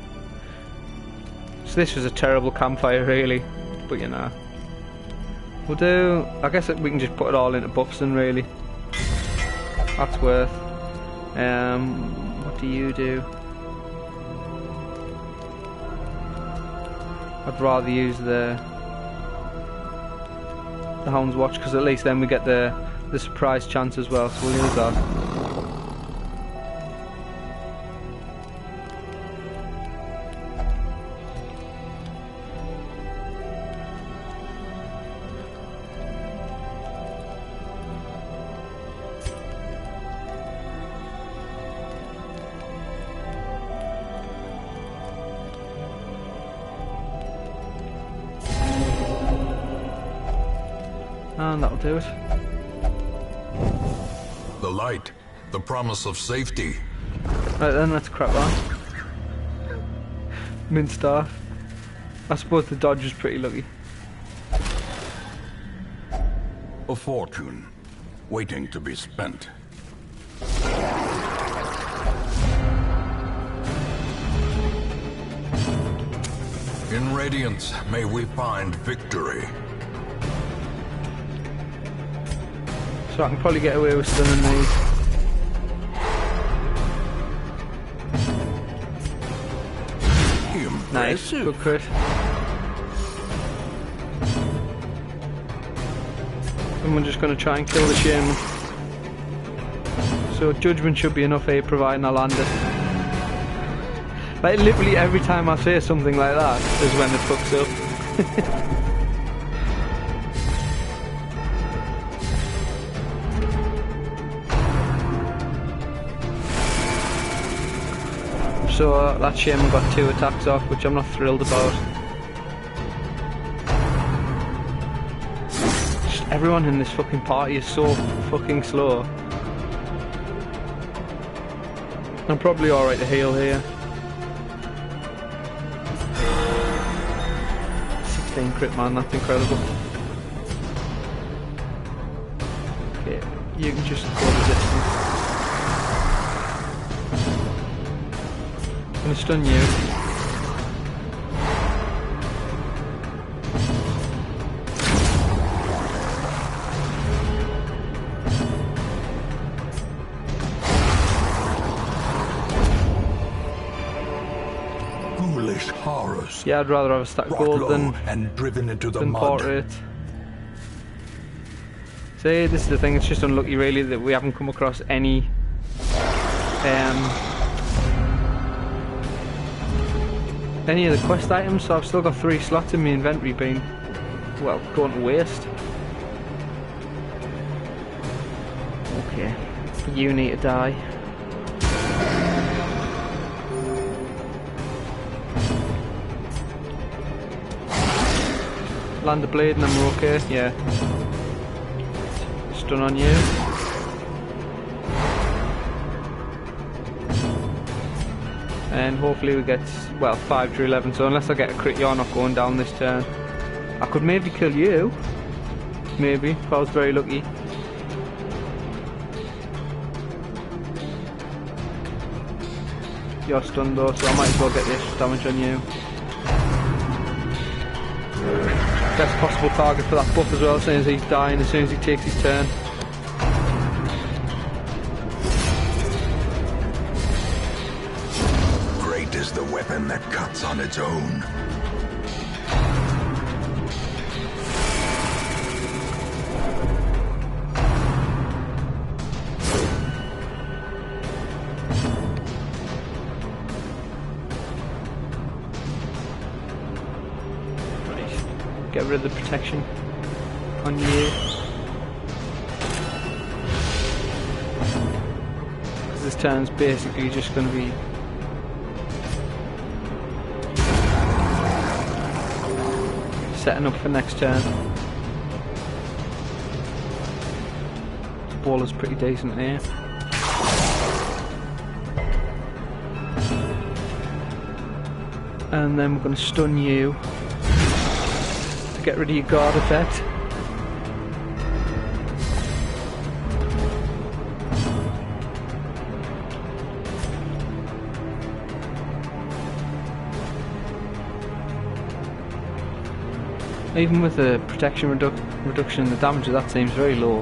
So this was a terrible campfire, really. But you know, we'll do. I guess we can just put it all into buffs then, really. That's worth. What do you do? I'd rather use the Hound's Watch, because at least then we get the surprise chance as well. So we'll use that. And that'll do it. The light, the promise of safety. Right then, let's crack on. Mint star. I suppose the dodge was pretty lucky. A fortune, waiting to be spent. In Radiance, may we find victory. So I can probably get away with stunning these. Nice, good crit. And we're just going to try and kill the shaman. So judgment should be enough here, providing I land it. Like literally every time I say something like that is when it fucks up. So that shaman got 2 attacks off, which I'm not thrilled about. Just everyone in this fucking party is so fucking slow. I'm probably alright to heal here. 16 crit, man, that's incredible. Okay, you can just go the distance. I'm gonna stun you. Foolish horrors. Yeah, I'd rather have a stack gold than and driven into the mud. portrait. See, this is the thing, it's just unlucky really that we haven't come across any of the quest items, so I've still got 3 slots in my inventory being, well, going to waste. Okay, you need to die. Land a blade and I'm okay, yeah. Stun on you. And hopefully we get, well, 5 to 11, so unless I get a crit you're not going down this turn. I could maybe kill you. Maybe, if I was very lucky. You're stunned though, so I might as well get the extra damage on you. Best possible target for that buff as well, as soon as he's dying, as soon as he takes his turn. Great is the weapon that cuts on its own. Get rid of the protection on you. This turn's basically just going to be setting up for next turn. Ball is pretty decent here. And then we're going to stun you to get rid of your guard effect. Even with the protection reduction, the damage of that seems very low.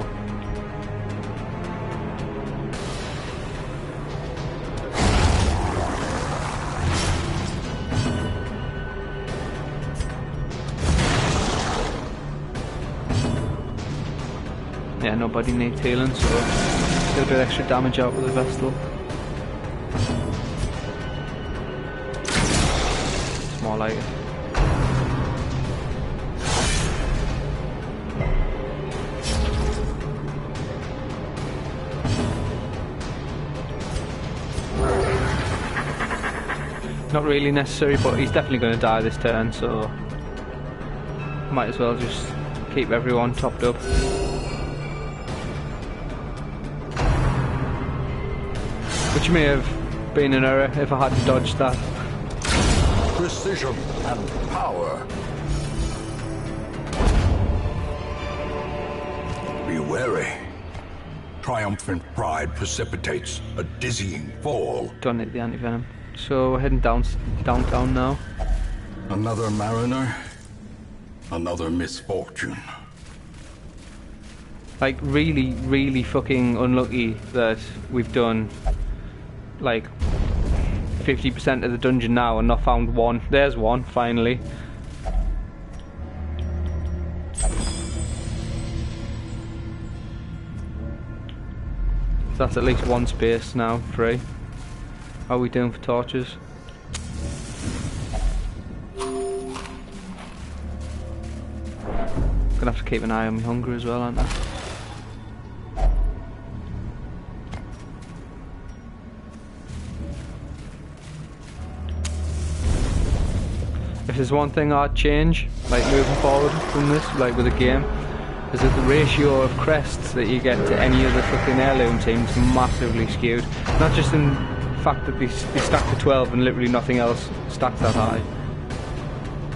Yeah, nobody needs healing, so get a bit extra damage out with the Vestal. It's more like it. Not really necessary, but he's definitely going to die this turn, so might as well just keep everyone topped up. Which may have been an error if I hadn't dodged that. Precision and power. Be wary. Triumphant pride precipitates a dizzying fall. Don't need the anti-venom. So we're heading downtown now. Another mariner, another misfortune. Like really, really fucking unlucky that we've done like 50% of the dungeon now and not found one. There's one, finally. So that's at least one space now, free. How are we doing for torches? Gonna have to keep an eye on my hunger as well, aren't I? If there's one thing I'd change, like moving forward from this, like with the game, is that the ratio of crests that you get to any of the fucking heirloom teams massively skewed. Not just in the fact that they stack to 12 and literally nothing else stacks that high,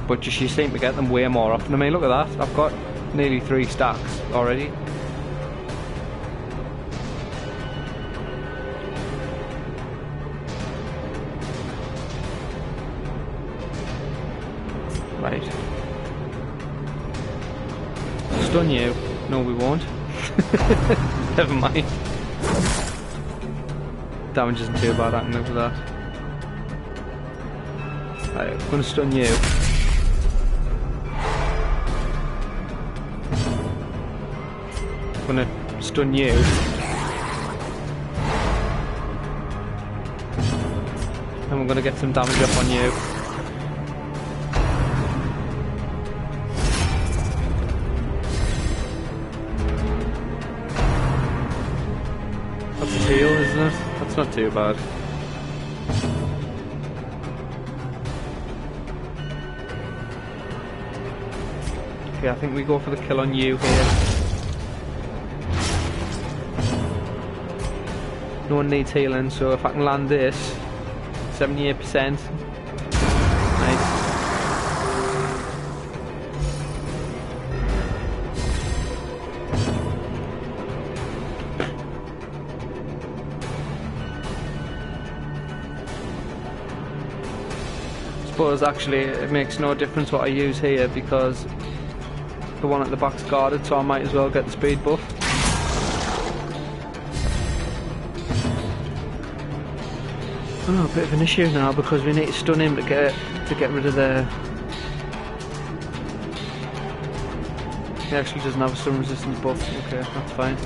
but just you seem to get them way more often. I mean, look at that, I've got nearly 3 stacks already. Right. Stun you. No, we won't. Never mind. Damage isn't too bad, I can live with that. Right, I'm gonna stun you. I'm gonna stun you. And we're gonna get some damage up on you. That's a heal, isn't it? That's not too bad. Okay, I think we go for the kill on you here. No one needs healing, so if I can land this, 78%. Nice. Suppose actually it makes no difference what I use here because the one at the back's guarded, so I might as well get the speed buff. Oh, a bit of an issue now because we need to stun him to get rid of the... He actually doesn't have a stun resistance buff. Okay, that's fine.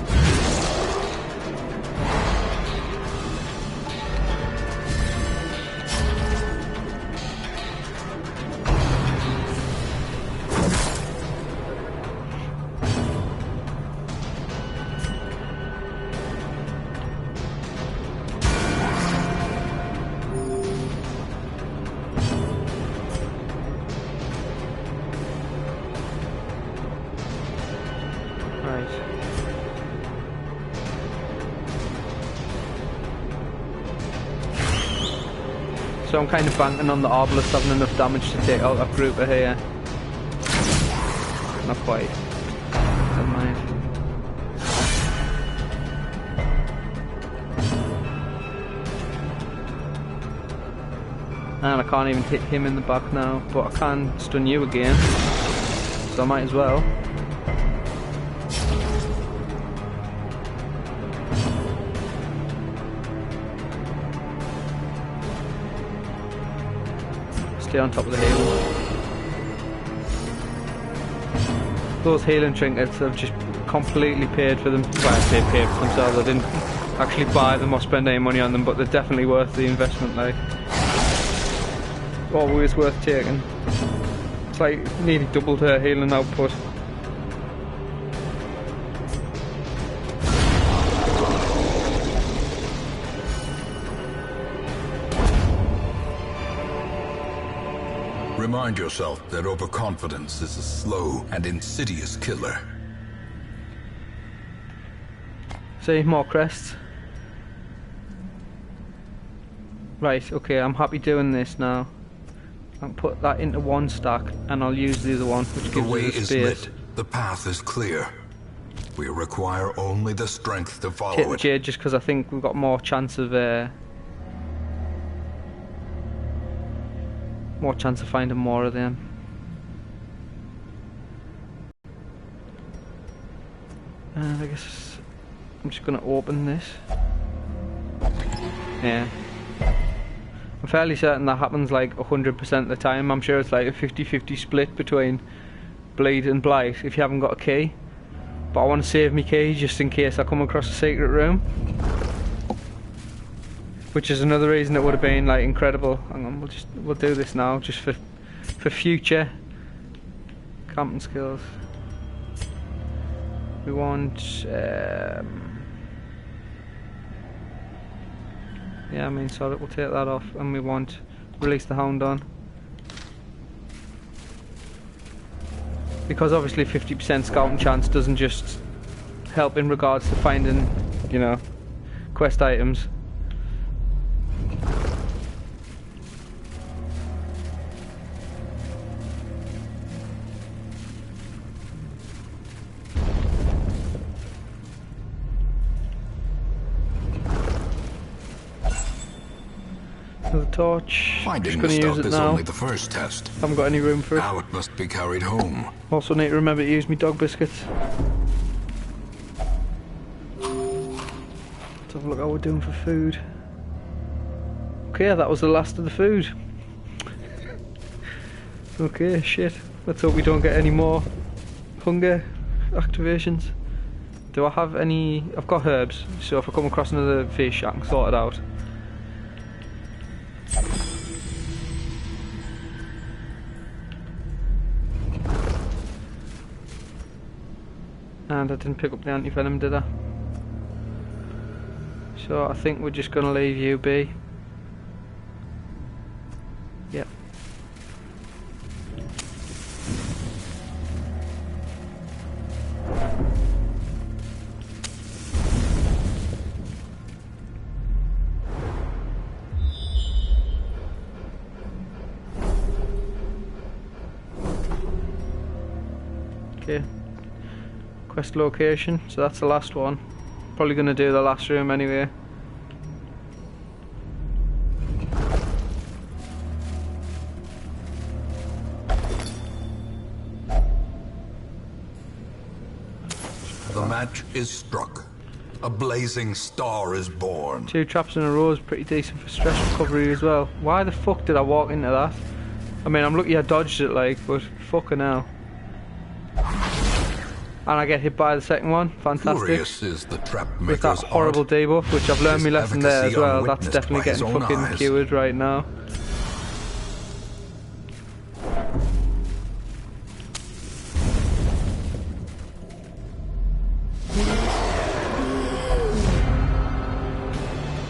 Right. So I'm kind of banking on the Arbalest having enough damage to take out that grouper here. Not quite. Never mind. And I can't even hit him in the back now, but I can stun you again. So I might as well. Stay on top of the healing. Those healing trinkets have just completely paid for them. Well, they paid for themselves. I didn't actually buy them or spend any money on them, but they're definitely worth the investment. Like, always worth taking. It's like nearly doubled her healing output. Remind yourself that overconfidence is a slow and insidious killer. See, more crests. Right, okay, I'm happy doing this now. I'll put that into one stack and I'll use the other one, which gives way us the is space. lit. The path is clear. We require only the strength to follow Take the it. jade just because I think we've got more chance of finding more of them. And I guess I'm just going to open this. Yeah. I'm fairly certain that happens like 100% of the time. I'm sure it's like a 50-50 split between bleed and blight if you haven't got a key. But I want to save my key just in case I come across a secret room. Which is another reason it would have been like incredible. Hang on, we'll do this now just for future camping skills. We want yeah, I mean, sorry, we'll take that off, and we want release the hound on. Because obviously 50% scouting chance doesn't just help in regards to finding, you know, quest items. The torch. Finding Just the going to use stuff it is now. only the first test. Haven't got any room for it. Now it must be carried home. Also need to remember to use my dog biscuits. Let's have a look how we're doing for food. Okay, that was the last of the food. Okay, shit. Let's hope we don't get any more hunger activations. Do I have any? I've got herbs, so if I come across another fish I can sort it out. And I didn't pick up the anti-venom, did I? So I think we're just going to leave you be. Yep. Okay. Quest location, so that's the last one. Probably going to do the last room anyway. The match is struck. A blazing star is born. 2 traps in a row is pretty decent for stress recovery as well. Why the fuck did I walk into that? I mean, I'm lucky I dodged it, like, but fucking hell. And I get hit by the second one. Fantastic. Furious is the trap With that maker's horrible art. debuff, which I've learned my His lesson there as efficacy well. That's unwitnessed definitely by his getting own fucking eyes. cured right now.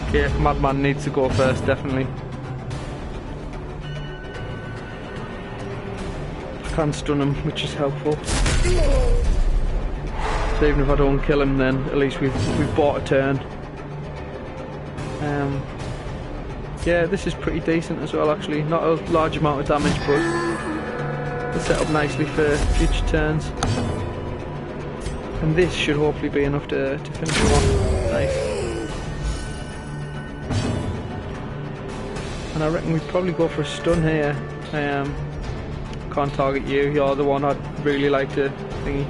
Okay, Madman needs to go first, definitely. I can stun him, which is helpful. So even if I don't kill him, then at least we've bought a turn. Yeah, this is pretty decent as well actually. Not a large amount of damage, but it's set up nicely for future turns. And this should hopefully be enough to finish him off. Nice. And I reckon we'd probably go for a stun here. Can't target you, you're the one I'd really like to thingy.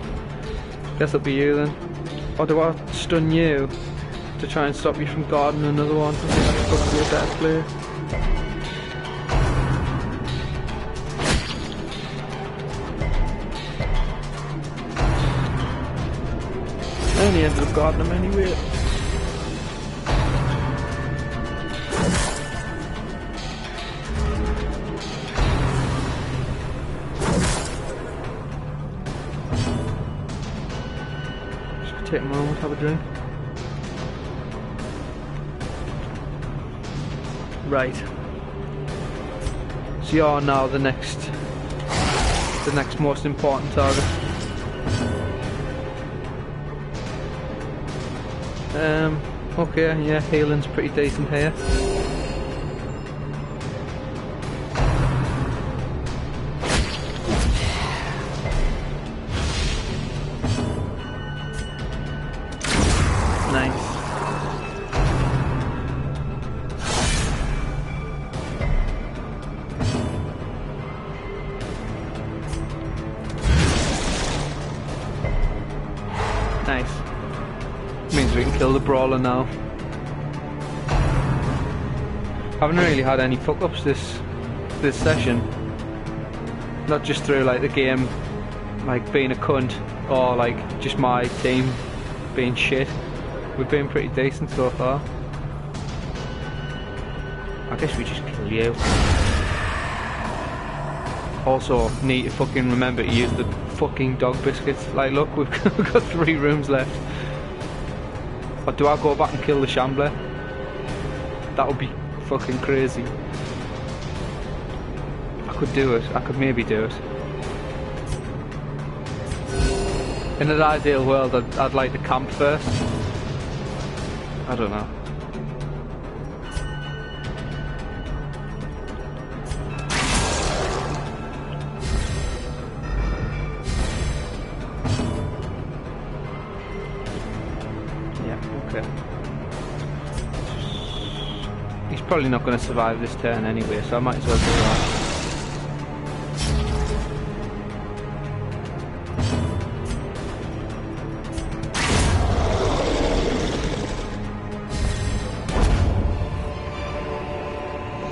Guess it'll be you then. Or do I stun you to try and stop you from guarding another one? I think that's probably a better play. I only ended up guarding him anyway. Take a moment, have a drink. Right. So you are now the next most important target. Okay, yeah, healing's pretty decent here. Nice. Means we can kill the brawler now. Haven't really had any fuck ups this session. Not just through like the game like being a cunt or like just my team being shit. We've been pretty decent so far. I guess we just kill you. Also need to fucking remember to use the fucking dog biscuits. Like look, we've got 3 rooms left. Or do I go back and kill the shambler? That would be fucking crazy. I could do it, I could maybe do it. In an ideal world I'd like to camp first. I don't know. He's probably not going to survive this turn anyway, so I might as well do that.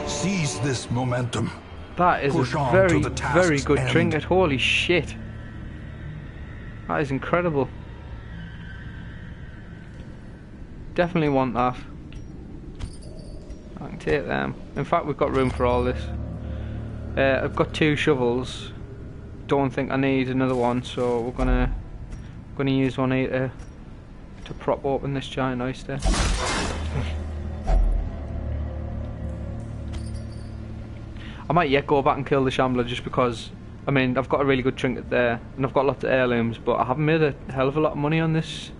Seize this momentum. That is Push a on very, to the task's very good end. trinket. Holy shit. That is incredible. Definitely want that. I can take them. In fact, we've got room for all this. I've got 2 shovels. Don't think I need another one, so we're gonna use one here to prop open this giant oyster. I might yet go back and kill the shambler just because, I mean, I've got a really good trinket there, and I've got lots of heirlooms, but I haven't made a hell of a lot of money on this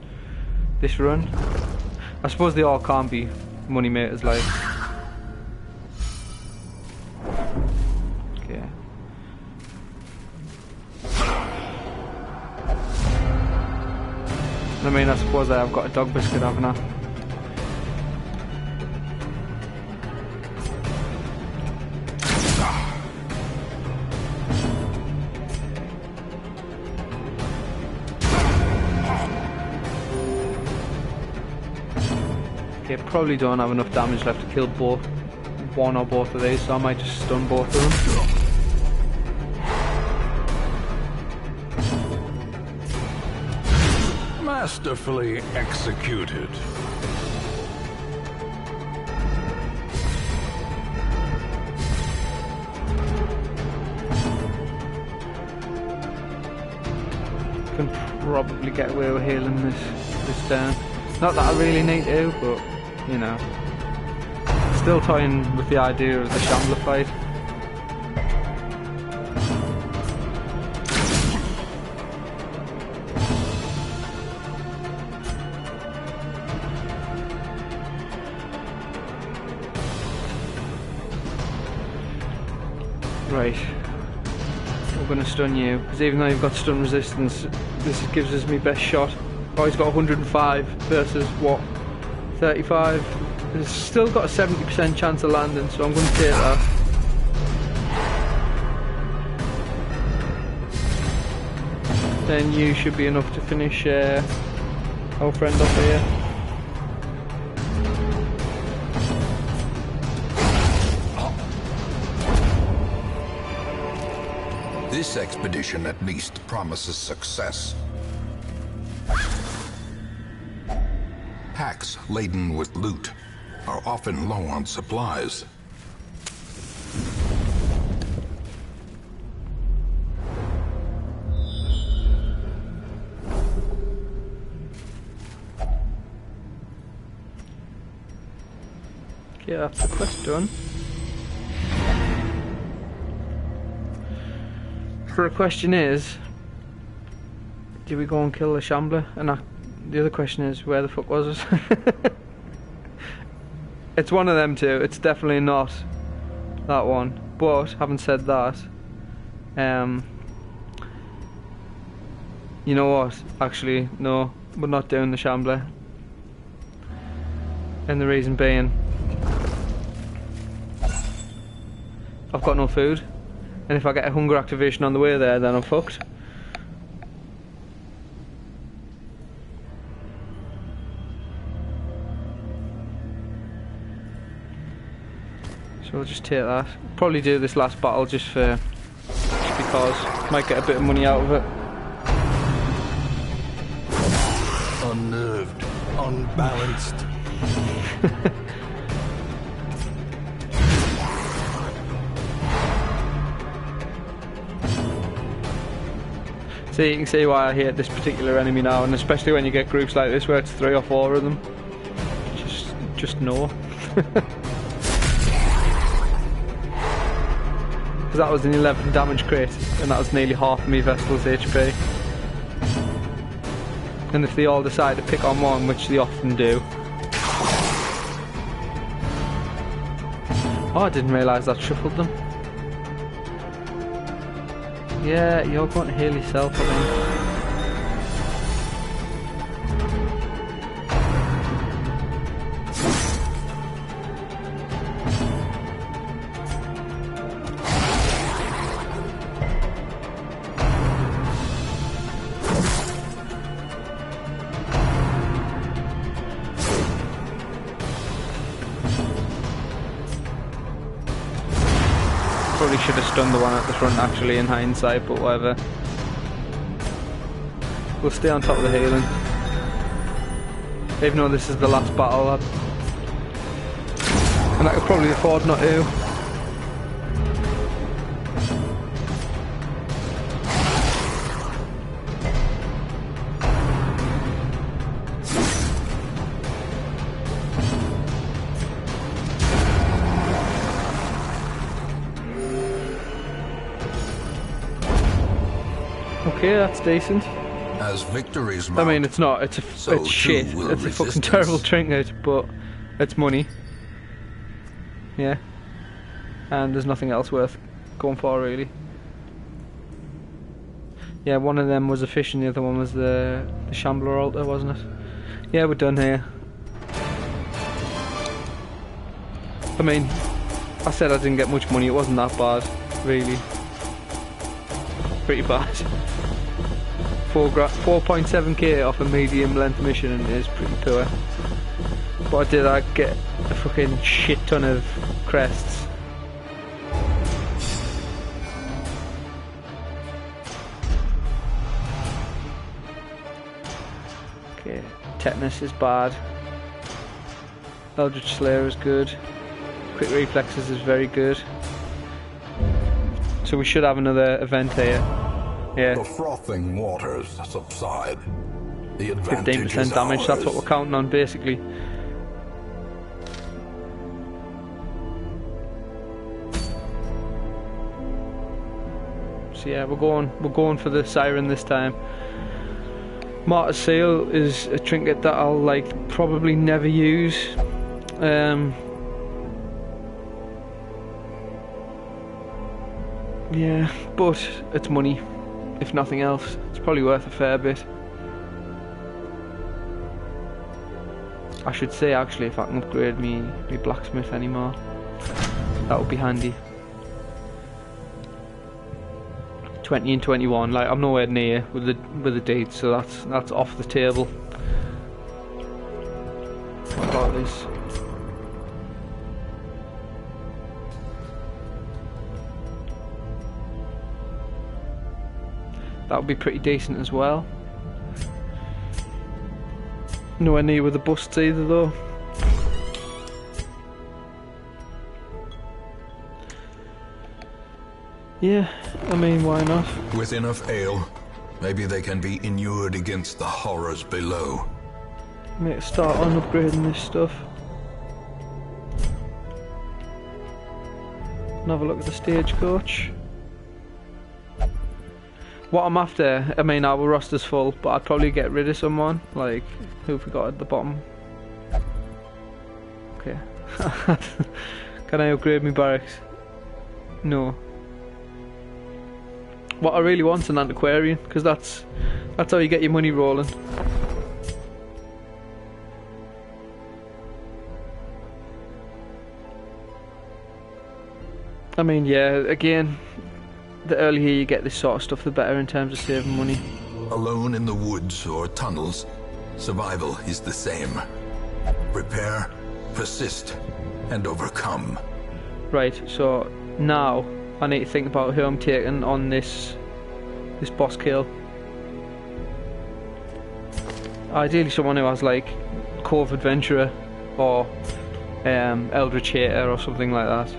run. I suppose they all can't be money makers, like. Okay. I mean, I suppose I've got a dog biscuit, haven't I? Okay, probably don't have enough damage left to kill one or both of these, so I might just stun both of them. Masterfully executed. Can probably get away with healing this turn. Not that I really need to, but you know, still toying with the idea of the shambler fight. Right. We're going to stun you, because even though you've got stun resistance, this gives us my best shot. Oh, he's got 105 versus what? 35? He's still got a 70% chance of landing, so I'm going to take that. Then you should be enough to finish our friend off here. This expedition at least promises success. Packs laden with loot are often low on supplies. Okay, that's the quest done. So the question is, do we go and kill the Shambler? And the other question is, where the fuck was it? It's one of them two. It's definitely not that one. But having said that, you know what? Actually, no, we're not doing the Shambler. And the reason being, I've got no food. And if I get a hunger activation on the way there, then I'm fucked. So we'll just take that. Probably do this last battle just because. Might get a bit of money out of it. Unnerved, unbalanced. So you can see why I hate this particular enemy now, and especially when you get groups like this where it's 3 or 4 of them. Just no. Because that was an 11 damage crate, and that was nearly half of me Vestal's HP. And if they all decide to pick on one, which they often do. Oh, I didn't realise that shuffled them. Yeah, you're going to heal yourself, I think. Probably should have stunned the one at the front actually in hindsight, but whatever. We'll stay on top of the healing. Even though this is the last battle, and I could probably afford not to. Okay, that's decent. As victories I mean, it's not. It's shit. It's a fucking terrible trinket, but it's money. Yeah. And there's nothing else worth going for, really. Yeah, one of them was a fish and the other one was the Shambler altar, wasn't it? Yeah, we're done here. I mean, I said I didn't get much money. It wasn't that bad, really. Pretty bad. 4.7k off a medium length mission is pretty poor. But I get a fucking shit ton of crests. Okay, tetanus is bad. Eldritch Slayer is good. Quick reflexes is very good. So we should have another event here. Yeah. The frothing waters subside. The advantage 15% damage, is that's what we're counting on basically. So yeah, we're going for the siren this time. Martyr's Seal is a trinket that I'll probably never use. Yeah, but it's money, if nothing else. It's probably worth a fair bit. I should say actually if I can upgrade me blacksmith anymore, that would be handy. 20 and 21, like I'm nowhere near with the dates, so that's off the table. What about this? That would be pretty decent as well. Nowhere near with the busts either though. Yeah, I mean, why not? With enough ale, maybe they can be inured against the horrors below. Make a start on upgrading this stuff. And have a look at the stagecoach. What I'm after, I mean, our roster's full, but I'd probably get rid of someone. Like, who have we got at the bottom? Okay. Can I upgrade my barracks? No. What I really want's an antiquarian, because that's how you get your money rolling. I mean, yeah, again, the earlier you get this sort of stuff, the better in terms of saving money. Alone in the woods or tunnels, survival is the same. Prepare, persist, and overcome. Right, so now I need to think about who I'm taking on this boss kill. Ideally someone who has like Cove Adventurer or Eldritch Hater or something like that.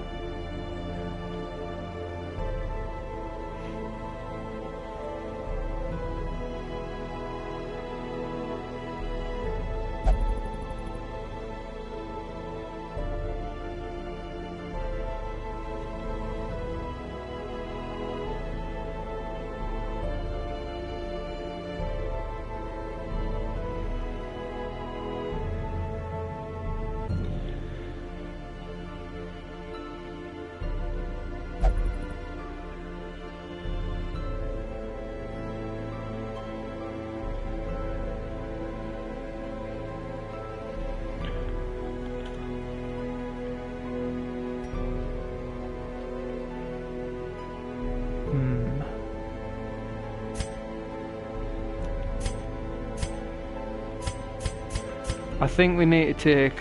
I think we need to take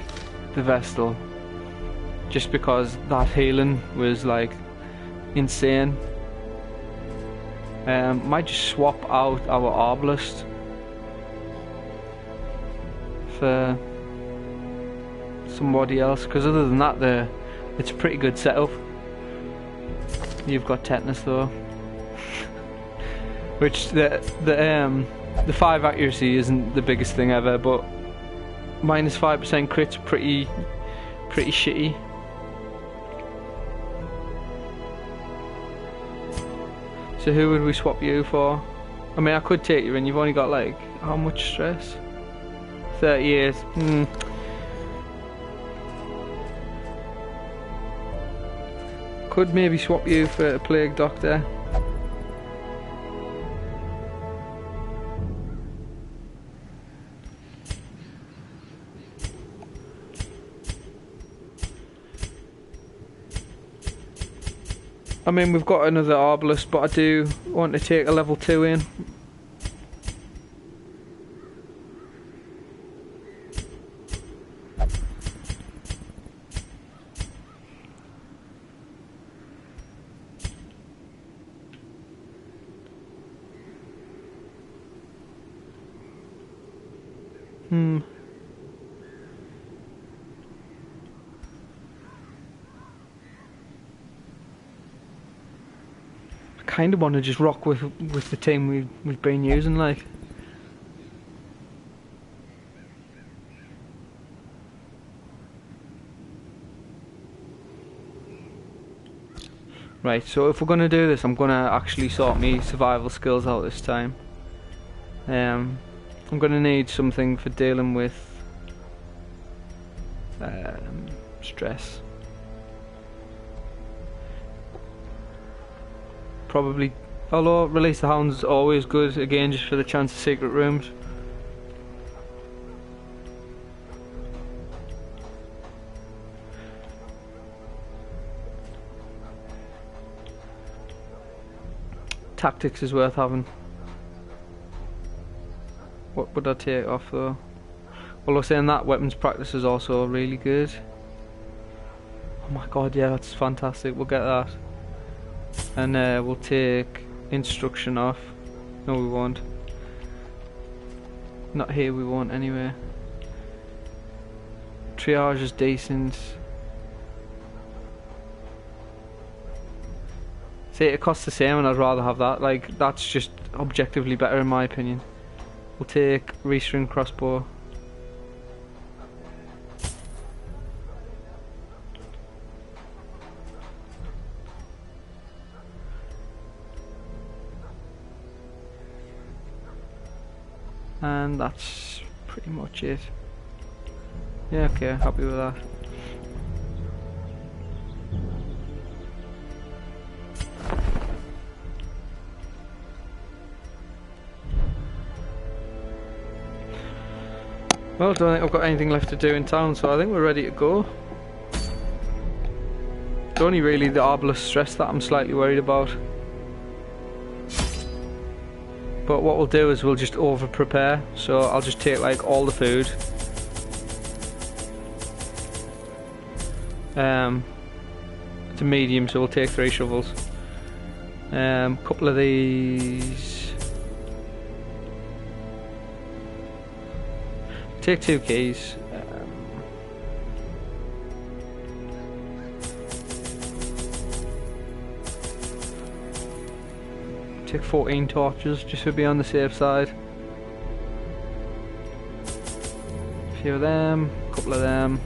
the Vestal, just because that healing was like insane. Might just swap out our Arbalist for somebody else, because other than that, it's a pretty good setup. You've got tetanus though, which the 5 accuracy isn't the biggest thing ever, but minus 5% crit's pretty shitty. So who would we swap you for? I mean, I could take you in. You've only got like how much stress? 38. Could maybe swap you for a Plague Doctor. I mean, we've got another Arbalist, but I do want to take a level 2 in. Kind of want to just rock with the team we've been using, like. Right, so if we're gonna do this, I'm gonna actually sort me survival skills out this time. I'm gonna need something for dealing with stress. probably. Although Release the Hound's always good, again, just for the chance of secret rooms. Tactics is worth having. What would I take off though? Although saying that, weapons practice is also really good. Oh my god, yeah, that's fantastic. We'll get that. And we'll take instruction off. No, we won't. Not here, we won't anyway. Triage is decent. See, it costs the same and I'd rather have that. Like, that's just objectively better in my opinion. We'll take restring crossbow. And that's pretty much it. Yeah, okay, happy with that. Well, I don't think I've got anything left to do in town, so I think we're ready to go. It's only really the Arbalest stress that I'm slightly worried about. But what we'll do is we'll just over prepare, so I'll just take like all the food. It's a medium, so we'll take 3 shovels. Couple of these. Take 2 keys. Take 14 torches just to be on the safe side. A few of them, a couple of them.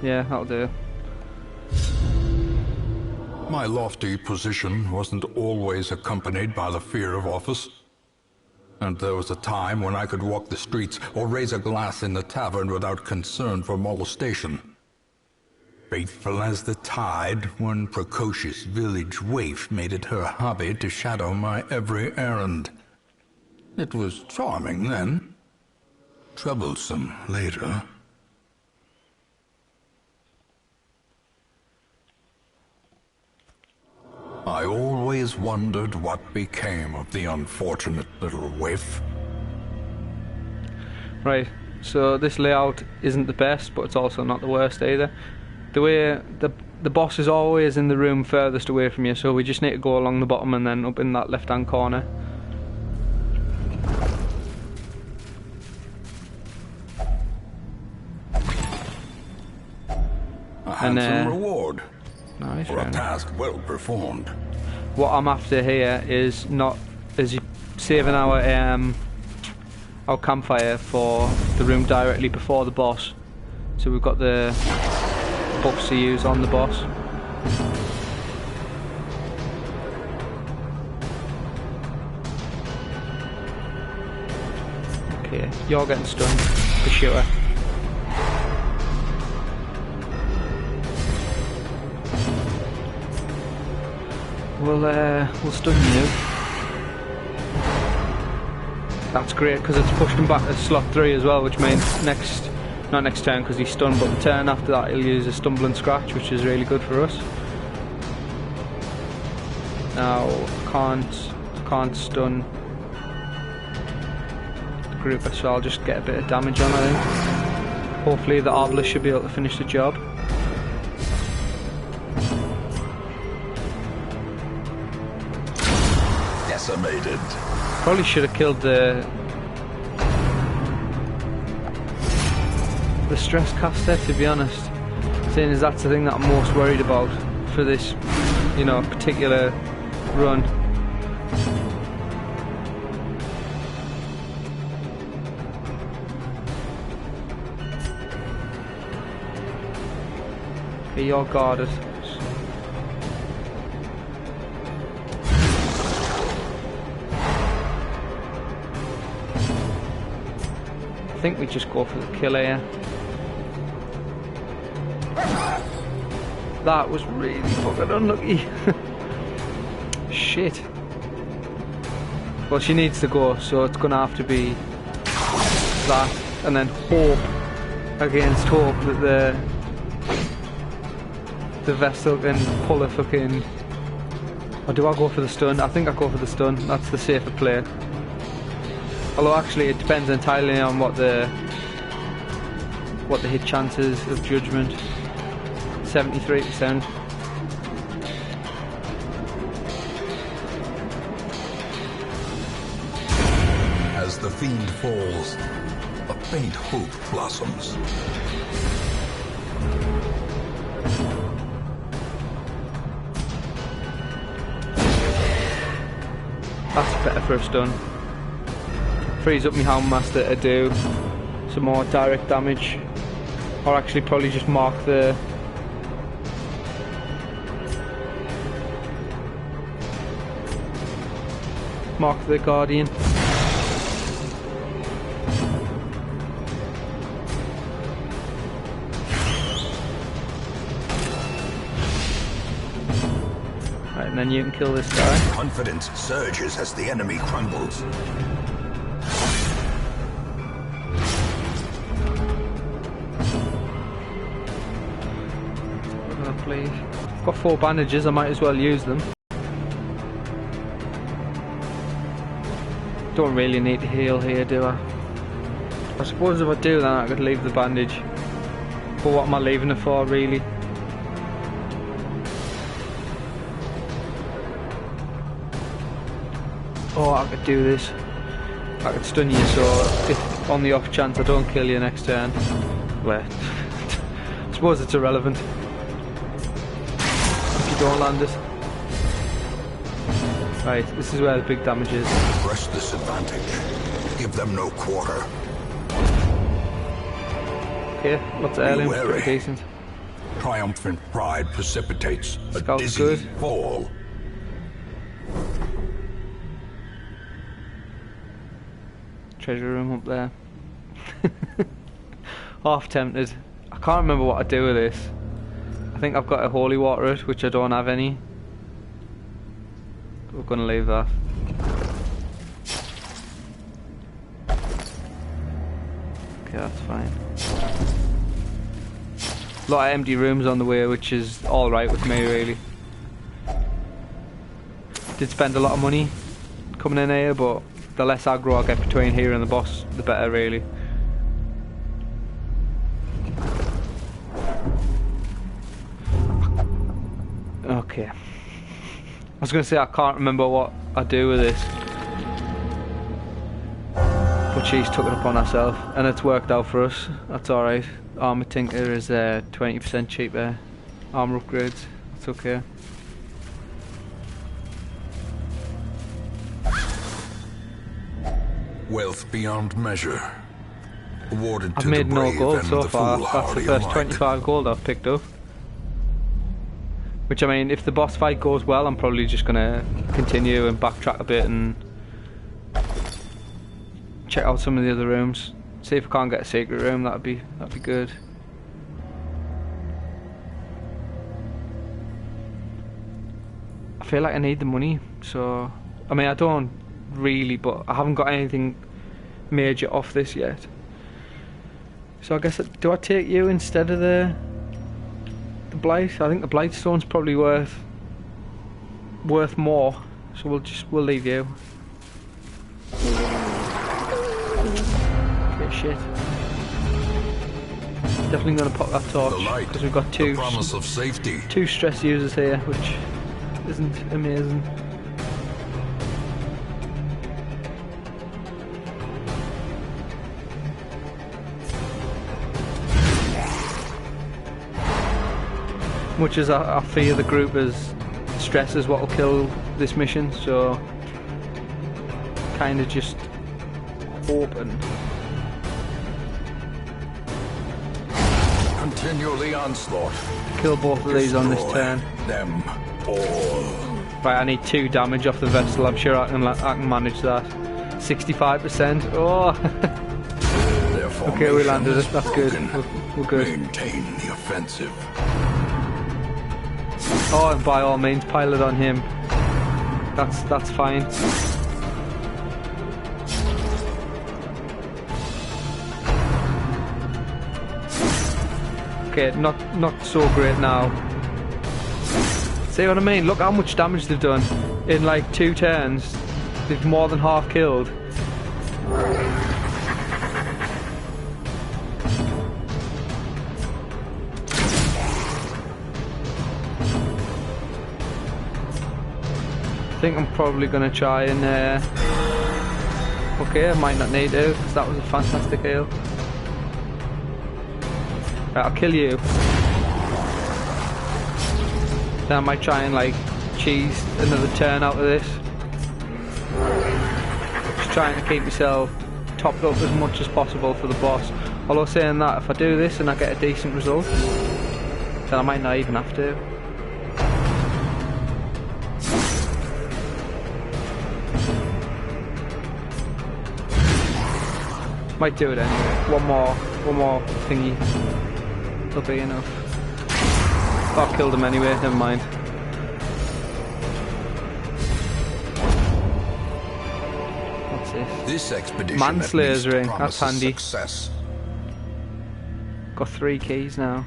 Yeah, that'll do. My lofty position wasn't always accompanied by the fear of office. And there was a time when I could walk the streets or raise a glass in the tavern without concern for molestation. Faithful as the tide, one precocious village waif made it her hobby to shadow my every errand. It was charming then, troublesome later. I always wondered what became of the unfortunate little waif. Right, so this layout isn't the best, but it's also not the worst either. The way the boss is always in the room furthest away from you, so we just need to go along the bottom and then up in that left-hand corner. A handsome reward. Nice, for a task well performed. What I'm after here is saving our campfire for the room directly before the boss. So we've got the buffs to use on the boss. Okay, you're getting stunned for sure. We'll stun you. That's great because it's pushed him back to slot 3 as well, which means not next turn because he's stunned, but the turn after that he'll use a stumble and scratch, which is really good for us. Now can't stun the grouper, so I'll just get a bit of damage on, I think. Hopefully the Arbalest should be able to finish the job. Decimated. Probably should have killed the stress caster, to be honest, seeing as that's the thing that I'm most worried about for this, you know, particular run. Okay, you're guarded. I think we just go for the kill here. That was really fucking unlucky. shit. Well, she needs to go, so it's gonna have to be that, and then hope against hope that the vessel can pull a fucking... Or do I go for the stun? I think I go for the stun. That's the safer play. Although actually it depends entirely on what the hit chances of judgment. 73%. As the fiend falls, a faint hope blossoms. That's better for a stun. Frees up my Houndmaster to do some more direct damage. Or actually probably just mark the... Guardian. Right, and then you can kill this guy. Confidence surges as the enemy crumbles. I've got 4 bandages, I might as well use them. Don't really need to heal here, do I? I suppose if I do, then I could leave the bandage. But what am I leaving it for, really? Oh, I could do this. I could stun you, so if on the off chance I don't kill you next turn, well, I suppose it's irrelevant. Don't land it. Right, this is where the big damage is. Press this advantage. Give them no quarter. Okay, lots of heirlooms, pretty decent. Triumphant pride precipitates a Scout's dizzy good. fall. Treasure room up there. Half tempted. I can't remember what I do with this. I think I've got a holy water it, which I don't have any. We're gonna leave that. Okay, that's fine. A lot of empty rooms on the way, which is alright with me, really. Did spend a lot of money coming in here, but the less aggro I get between here and the boss, the better, really. Okay. I was going to say I can't remember what I do with this, but she's took it upon herself and it's worked out for us. That's alright. Armour Tinker is 20% cheaper. Armour upgrades, that's okay. Wealth beyond measure. Awarded I've to made the no brave gold and so the far. That's the foolhardy first alike. 25 gold I've picked up. Which, I mean, if the boss fight goes well, I'm probably just gonna continue and backtrack a bit and check out some of the other rooms. See if I can't get a secret room. That'd be good. I feel like I need the money, so I mean I don't really, but I haven't got anything major off this yet. So I guess do I take you instead of the Blight? I think the Blight Stone's probably worth more, so we'll leave you. Okay, shit. Definitely gonna pop that torch because we've got two promise of safety. 2 stress users here, which isn't amazing. Much as I fear the group as stress is what will kill this mission, so kind of just hoping. Continue the onslaught. Kill both of these on this Destroy turn. them all. Right, I need 2 damage off the vessel. I'm sure I can manage that. 65%. Oh. Okay, we landed it. That's good. We're good. Maintain the offensive. Oh, and by all means, pilot on him. That's fine. Okay, not so great now. See what I mean? Look how much damage they've done in like 2 turns. They've more than half killed. I think I'm probably going to try and okay, I might not need to because that was a fantastic heal. Right, I'll kill you. Then I might try and like cheese another turn out of this. Just trying to keep myself topped up as much as possible for the boss. Although saying that, if I do this and I get a decent result, then I might not even have to. Might do it anyway. One more thingy. That'll be enough. I've killed him anyway, never mind. What's this? This expedition Manslayer's ring, that's handy. Success. Got 3 keys now.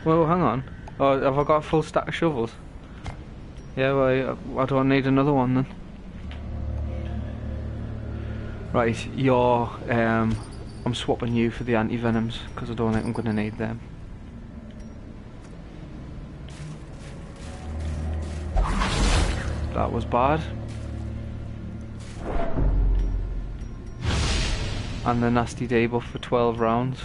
Well, hang on. Oh, have I got a full stack of shovels? Yeah, well, I don't need another one then. Right, you're, I'm swapping you for the anti-venoms, because I don't think I'm going to need them. That was bad. And the nasty debuff for 12 rounds.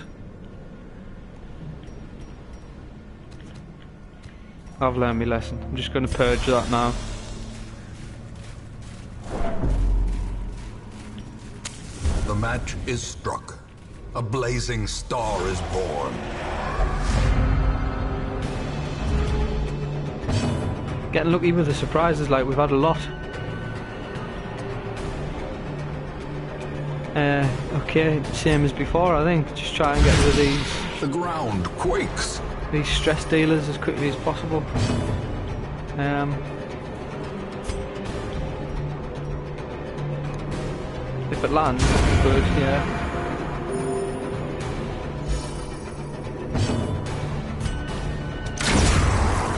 I've learned my lesson. I'm just going to purge that now. The match is struck. A blazing star is born. Getting lucky with the surprises, like we've had a lot. Okay, same as before I think. Just try and get rid of these. The ground quakes. These stress dealers as quickly as possible. If it lands, it's good, yeah.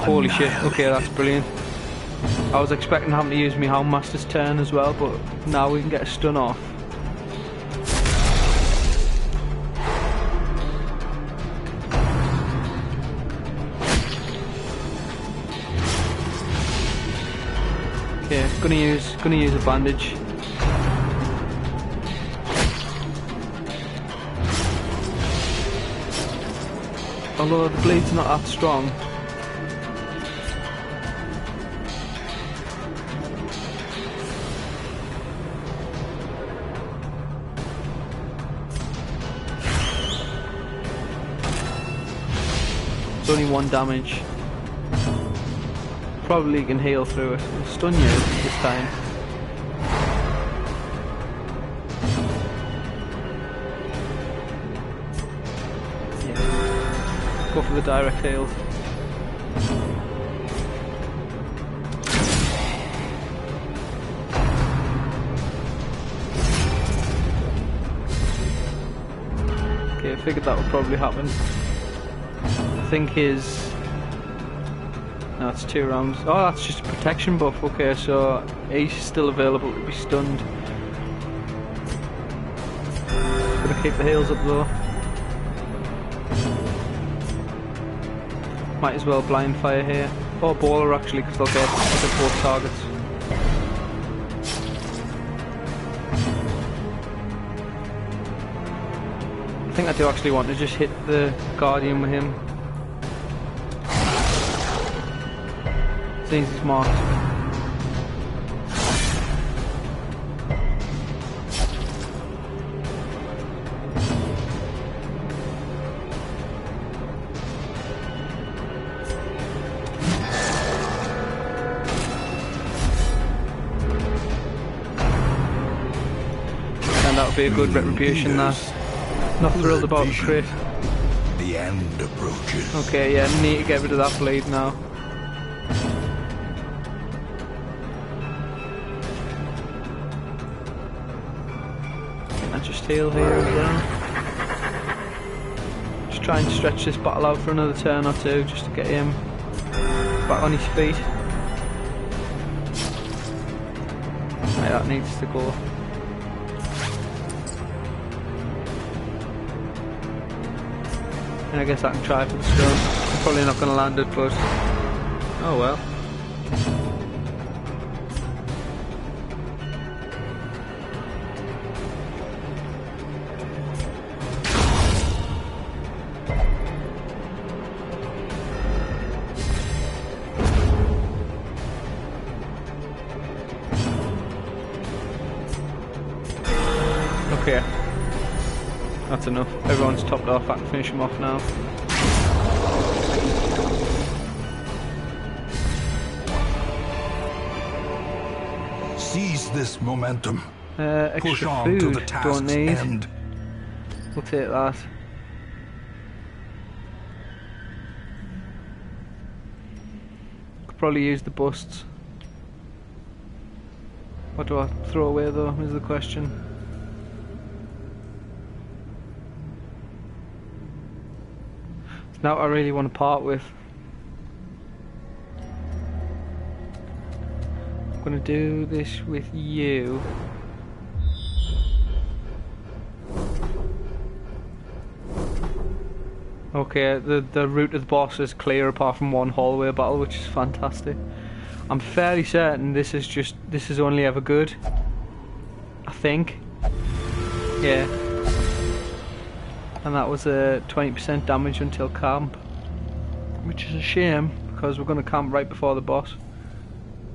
Holy shit, okay, that's brilliant. I was expecting having to use my Houndmaster's turn as well, but now we can get a stun off. Okay, gonna use a bandage. Although the bleed's not that strong. It's only 1 damage. Probably can heal through it. I'll stun you this time. Yeah. Go for the direct heal. Okay, I figured that would probably happen. I think his... No, it's 2 rounds. Oh, that's just a protection buff. Okay, so he's still available to be stunned. Gonna keep the heals up though. Might as well blind fire here. Or baller actually, because they'll get both targets. I think I do actually want to just hit the Guardian with him. Seems he's marked. And that would be a good retribution there. Not thrilled about the crit. The end approaches. Okay, yeah, need to get rid of that bleed now. Can I just heal here as well? Just try and stretch this battle out for another turn or two, just to get him back on his feet. Right, that needs to go. And I guess I can try for the stone. I'm probably not going to land it, but oh well. Okay, that's enough. Everyone's topped off. I can finish them off now. Seize this momentum. Extra Push on food, to the don't task's need. end. We'll take that. Could probably use the busts. What do I throw away though, is the question. It's not what I really want to part with. I'm going to do this with you. Okay, the route to the boss is clear apart from one hallway battle, which is fantastic. I'm fairly certain this is only ever good. I think. Yeah. And that was a 20% damage until camp. Which is a shame, because we're going to camp right before the boss.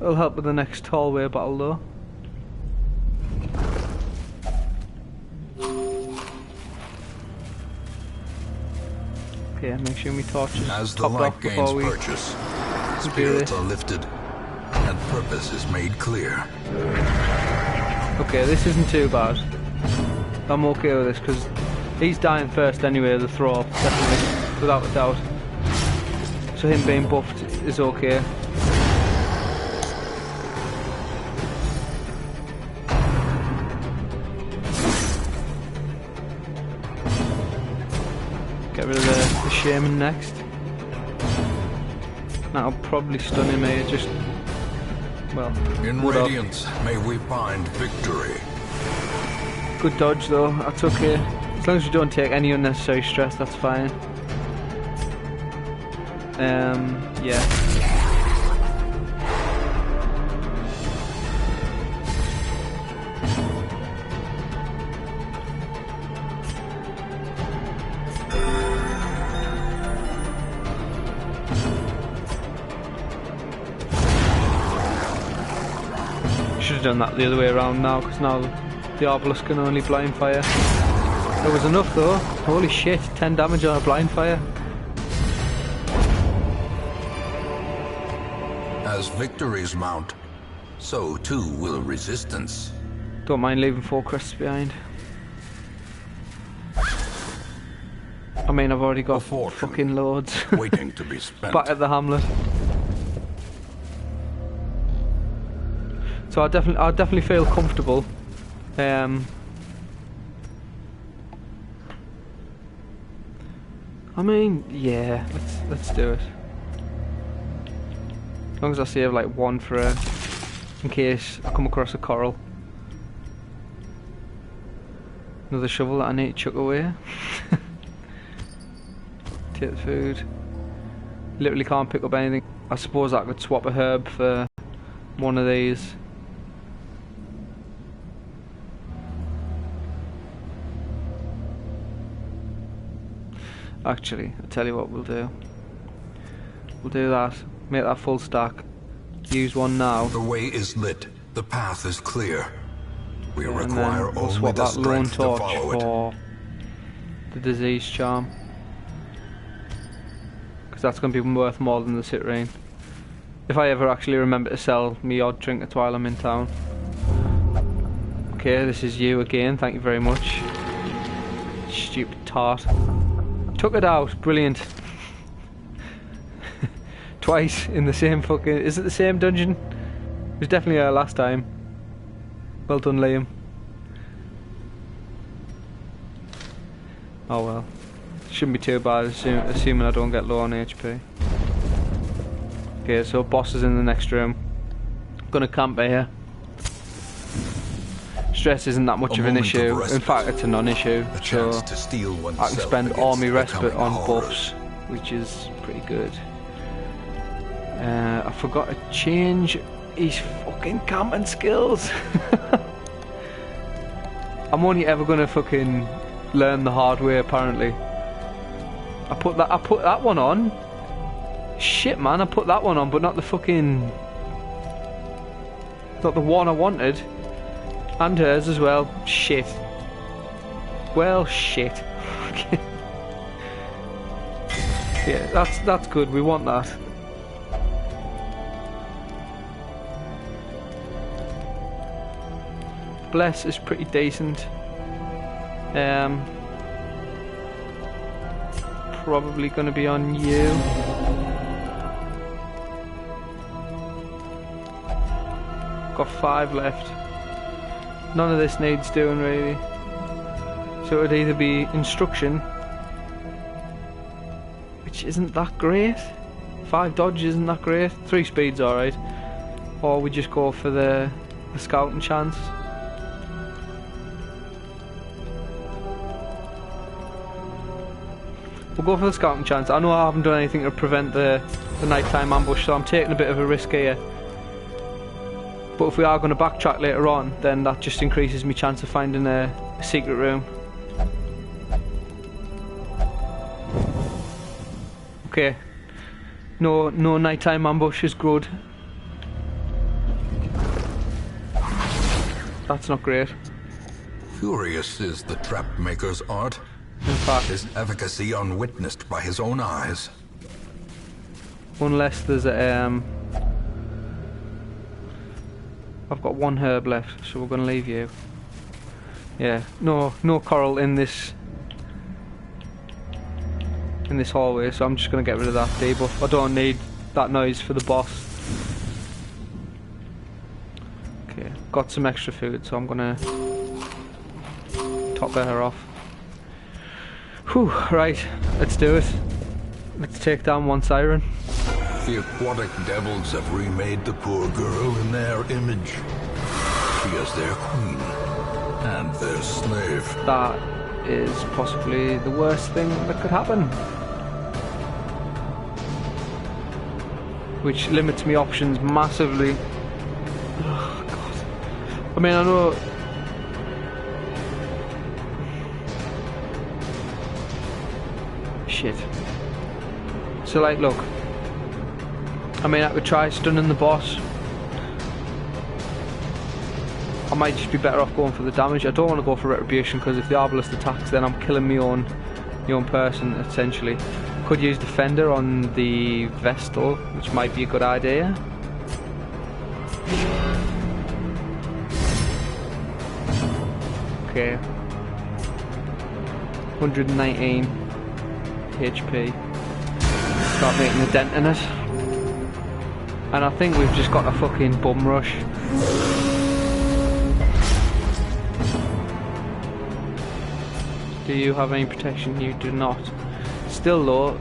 It'll help with the next hallway battle though. Okay, make sure my torches As the topped light off before gains we purchase, do spirits this. are lifted, and purpose is made clear. Okay, this isn't too bad. I'm okay with this because he's dying first anyway, the throw up, definitely, without a doubt. So him being buffed is okay. Get rid of the shaman next. That'll probably stun him here, just, well, In would have. Radiance, may we find victory. Good dodge though, that's okay. As long as you don't take any unnecessary stress, that's fine. Yeah. Should have done that the other way around now, because now the obelisk can only blind fire. That was enough though. Holy shit, 10 damage on a blind fire. As victories mount, so too will resistance. Don't mind leaving 4 crests behind. I mean, I've already got fortune fucking loads. waiting to be spent. Back at the hamlet. So I definitely feel comfortable. I mean, yeah, let's do it. As long as I save like 1 for in case I come across a coral. Another shovel that I need to chuck away. Take the food. Literally can't pick up anything. I suppose I could swap a herb for one of these. Actually, I'll tell you what we'll do. We'll do that. Make that full stack. Use one now. The way is lit. The path is clear. We And require then we'll only swap the that lone strength to torch follow it. for the disease charm. Because that's going to be worth more than the citrine. If I ever actually remember to sell me odd trinkets while I'm in town. Okay, this is you again. Thank you very much. Stupid tart. Took it out. Brilliant. Twice in the same fucking... Is it the same dungeon? It was definitely our last time. Well done, Liam. Oh well. Shouldn't be too bad, assuming I don't get low on HP. Okay, so boss is in the next room. Gonna camp here. Stress isn't that much of an issue. In fact, it's a non-issue. So I can spend all my respite on buffs, which is pretty good. I forgot to change his fucking camping skills. I'm only ever gonna fucking learn the hard way, apparently. I put that one on. Shit, man, I put that one on, but not the fucking... Not the one I wanted. And hers as well. Shit. Well, shit. Yeah, that's good. We want that. Bless is pretty decent. Probably going to be on you. Got 5 left. None of this needs doing really. So it would either be instruction, which isn't that great. 5 dodge isn't that great. 3 speed's alright. Or we just go for the scouting chance. We'll go for the scouting chance. I know I haven't done anything to prevent the nighttime ambush, so I'm taking a bit of a risk here. But if we are going to backtrack later on, then that just increases my chance of finding a secret room. Okay. No nighttime ambush is good. That's not great. Curious is the trap maker's art. In fact, His efficacy unwitnessed by his own eyes. Unless there's a I've got 1 herb left, so we're going to leave you. Yeah, no coral in this hallway, so I'm just going to get rid of that debuff. I don't need that noise for the boss. Okay, got some extra food, so I'm going to top her off. Whew, right, let's do it. Let's take down one siren. The aquatic devils have remade the poor girl in their image. She is their queen and their slave. That is possibly the worst thing that could happen. Which limits me options massively. Oh, God. I mean, I know... Shit. So, like, look. I mean, I could try stunning the boss. I might just be better off going for the damage. I don't want to go for retribution, because if the arbalist attacks, then I'm killing my own person, essentially. Could use Defender on the Vestal, which might be a good idea. Okay. 119 HP. Start making a dent in it. And I think we've just got a fucking bum rush. Do you have any protection? You do not. Still though,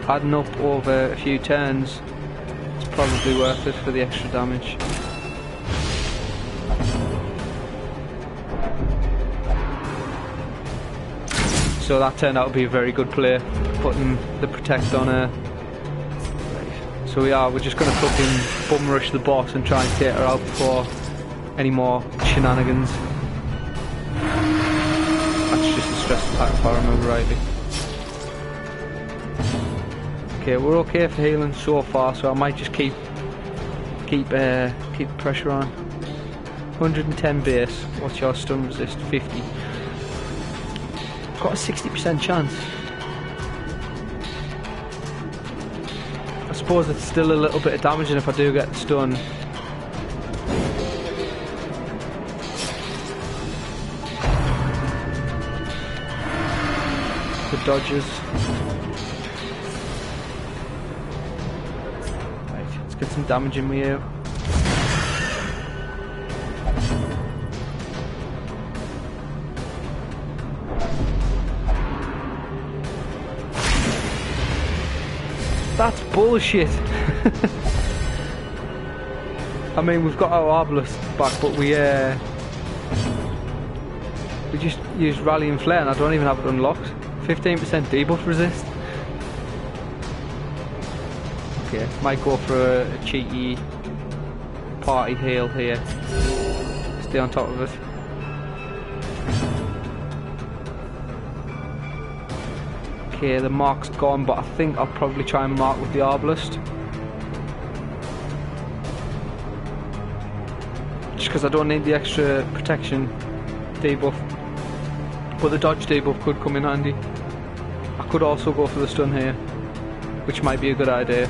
adding up over a few turns, it's probably worth it for the extra damage. So that turned out to be a very good play, putting the protect on her. So we're just going to fucking bum rush the boss and try and take her out before any more shenanigans. That's just a stress attack if I remember rightly. Okay, we're okay for healing so far, so I might just keep pressure on. 110 base. What's your stun resist? 50. Got a 60% chance. I suppose it's still a little bit of damage, and if I do get stunned, the dodges. Right, let's get some damage in with you. That's bullshit. I mean, we've got our Arbalest back, but we just used Rally and Flare and I don't even have it unlocked. 15% debuff resist. Okay, might go for a cheeky party heal here. Stay on top of it. Okay, the mark's gone, but I think I'll probably try and mark with the Arbalest. Just because I don't need the extra protection debuff. But the dodge debuff could come in handy. I could also go for the stun here, which might be a good idea.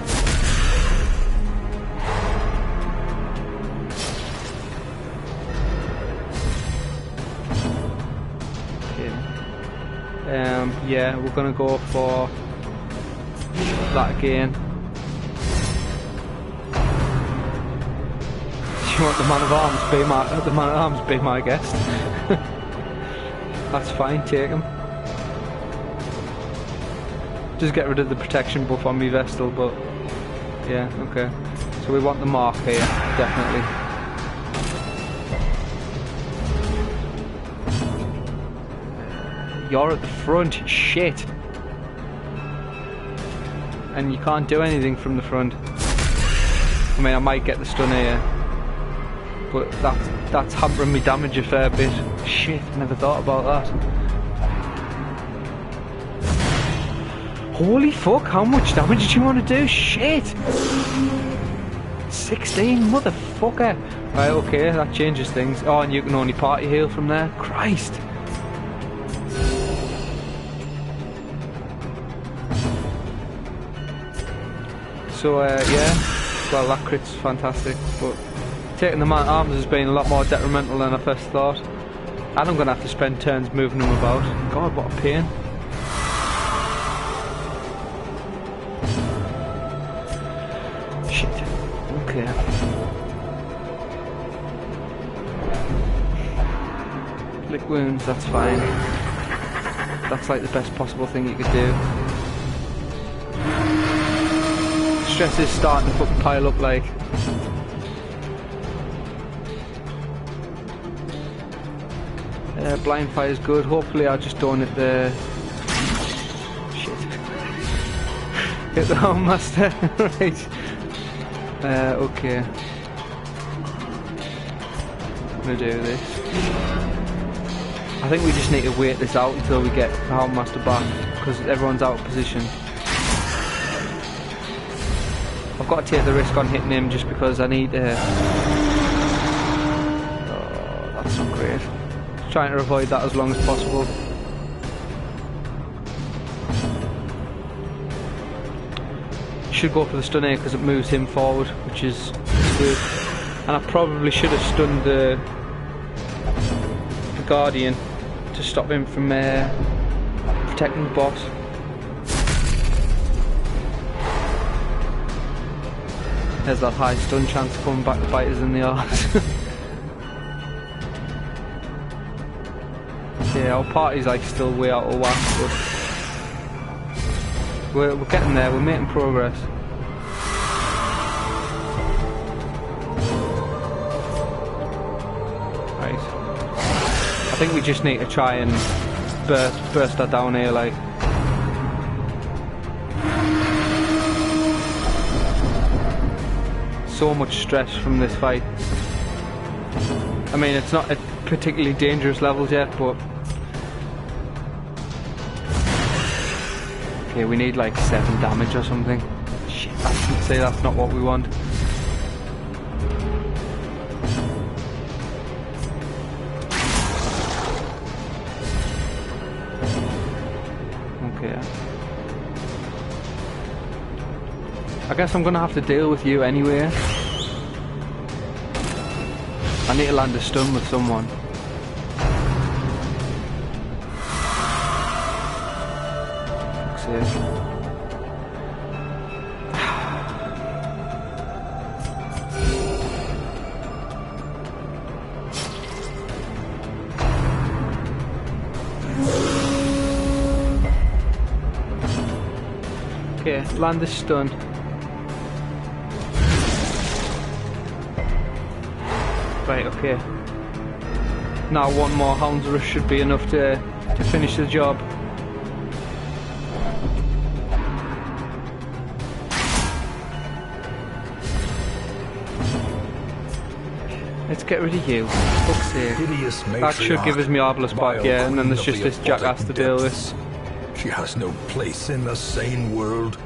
Yeah, we're gonna go for that again. You want the man of arms be my guest? That's fine, take him. Just get rid of the protection buff on me Vestal, but yeah, okay. So we want the mark here, definitely. You're at the front, shit. And you can't do anything from the front. I mean, I might get the stun here, but that's hampering me damage a fair bit. Shit, never thought about that. Holy fuck, how much damage did you want to do? Shit! 16, motherfucker. Right, okay, that changes things. Oh, and you can only party heal from there? Christ! So, yeah, well, that crit's fantastic, but taking the man at arms has been a lot more detrimental than I first thought. And I'm going to have to spend turns moving them about. God, what a pain. Shit. Okay. Lick wounds, that's fine. That's like the best possible thing you could do. Stress is starting to fucking pile up like. Blind fire is good. Hopefully I just don't hit the shit. Hit the home master. Right. Okay. I'm gonna do this. I think we just need to wait this out until we get the home master back, because everyone's out of position. I've got to take the risk on hitting him just because I need oh, that's not great. Trying to avoid that as long as possible. Should go for the stun here because it moves him forward, which is good. And I probably should have stunned the Guardian to stop him from protecting the boss. There's that high stun chance coming back to bite us in the arse. Yeah, our party's like still way out of whack, but we're getting there, we're making progress. Right. I think we just need to try and burst that down here, like. So much stress from this fight. I mean, it's not at particularly dangerous levels yet, but okay, we need like 7 damage or something. Shit, I should say that's not what we want. Okay. I guess I'm gonna have to deal with you anyway. I need to land a stun with someone. Fuck's sake. Okay, Okay, land is stun. Right, okay. Now one more Hound's Rush should be enough to finish the job. Let's get rid of you. Fuck's sake. That should give us Miablus back, yeah, and then there's just this jackass to deal with. She has no place in the sane world.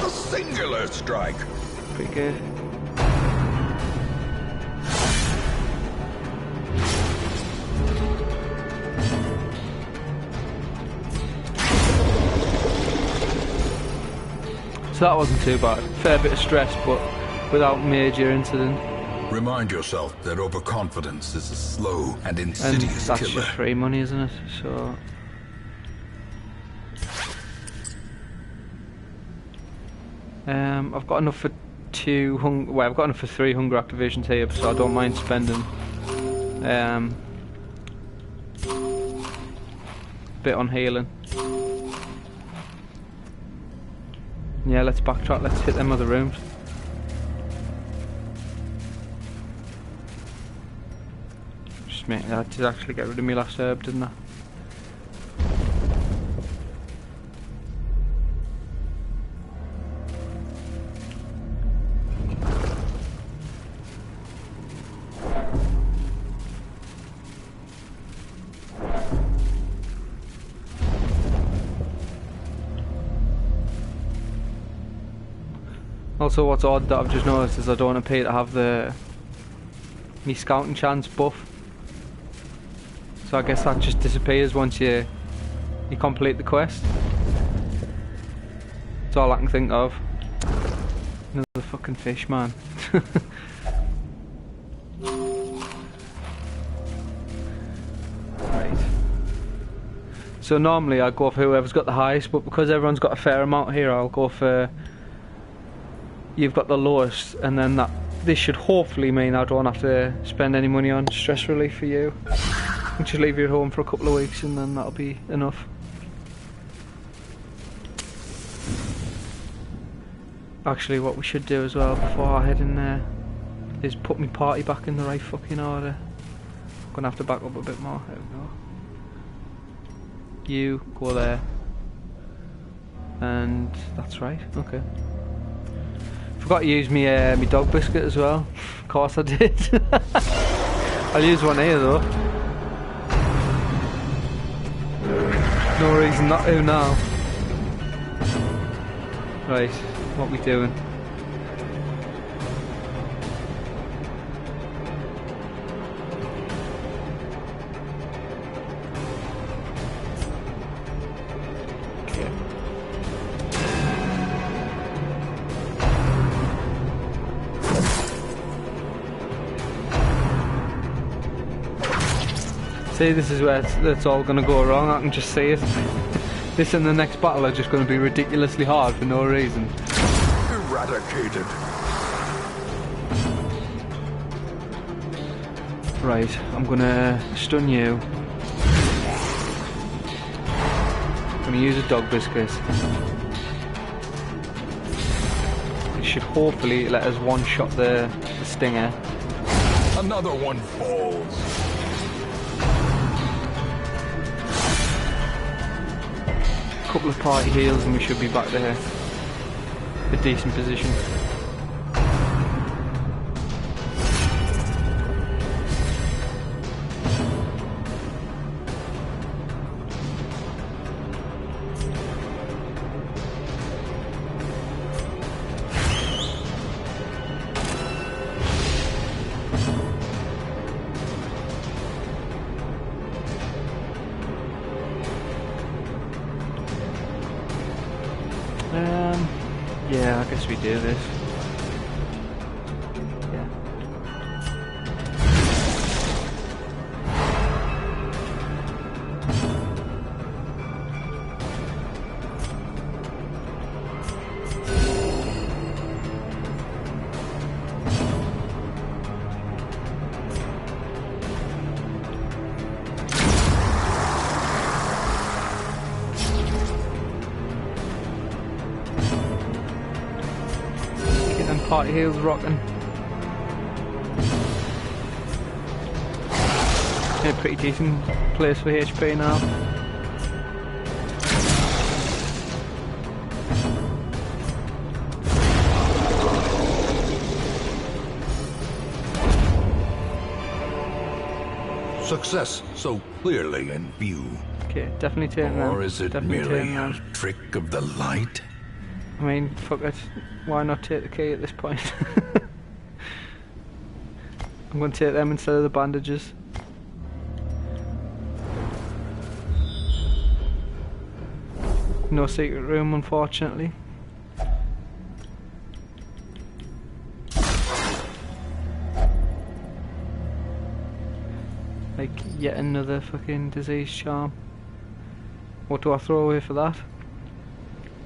A singular strike. Pretty good. So that wasn't too bad. Fair bit of stress, but without major incident. Remind yourself that overconfidence is a slow and insidious that's killer. just free money, isn't it? So I've got enough for I've got enough for 3 hunger activations here, so I don't mind spending bit on healing. Yeah, let's backtrack, let's hit them other rooms. I did actually get rid of my last herb, didn't I? Also, what's odd that I've just noticed is I don't appear to have me scouting chance buff. So I guess that just disappears once you complete the quest. That's all I can think of. Another fucking fish, man. Right. So normally I go for whoever's got the highest, but because everyone's got a fair amount here, I'll go for you've got the lowest, and then this should hopefully mean I don't have to spend any money on stress relief for you. I'll just leave you at home for a couple of weeks and then that'll be enough. Actually, what we should do as well before I head in there is put my party back in the right fucking order. I'm gonna have to back up a bit more. There we go. You go there. And that's right, okay. Forgot to use me dog biscuit as well. Of course I did. I'll use one here though. No reason not to now. Right, what we doing? See, this is where it's all going to go wrong, I can just see it. This and the next battle are just going to be ridiculously hard for no reason. Eradicated. Right, I'm going to stun you. I'm going to use a dog biscuit. It should hopefully let us one-shot the stinger. Another one falls. Couple of party heals and we should be back there. A decent position. Yeah, I guess we do this. Yeah. Party heals rocking. Yeah, pretty decent place for HP now. Success so clearly in view. Okay, definitely taking them. Or is it Definitely merely taking them. a trick of the light? I mean, fuck it. Why not take the key at this point? I'm going to take them instead of the bandages. No secret room, unfortunately. Like, yet another fucking disease charm. What do I throw away for that?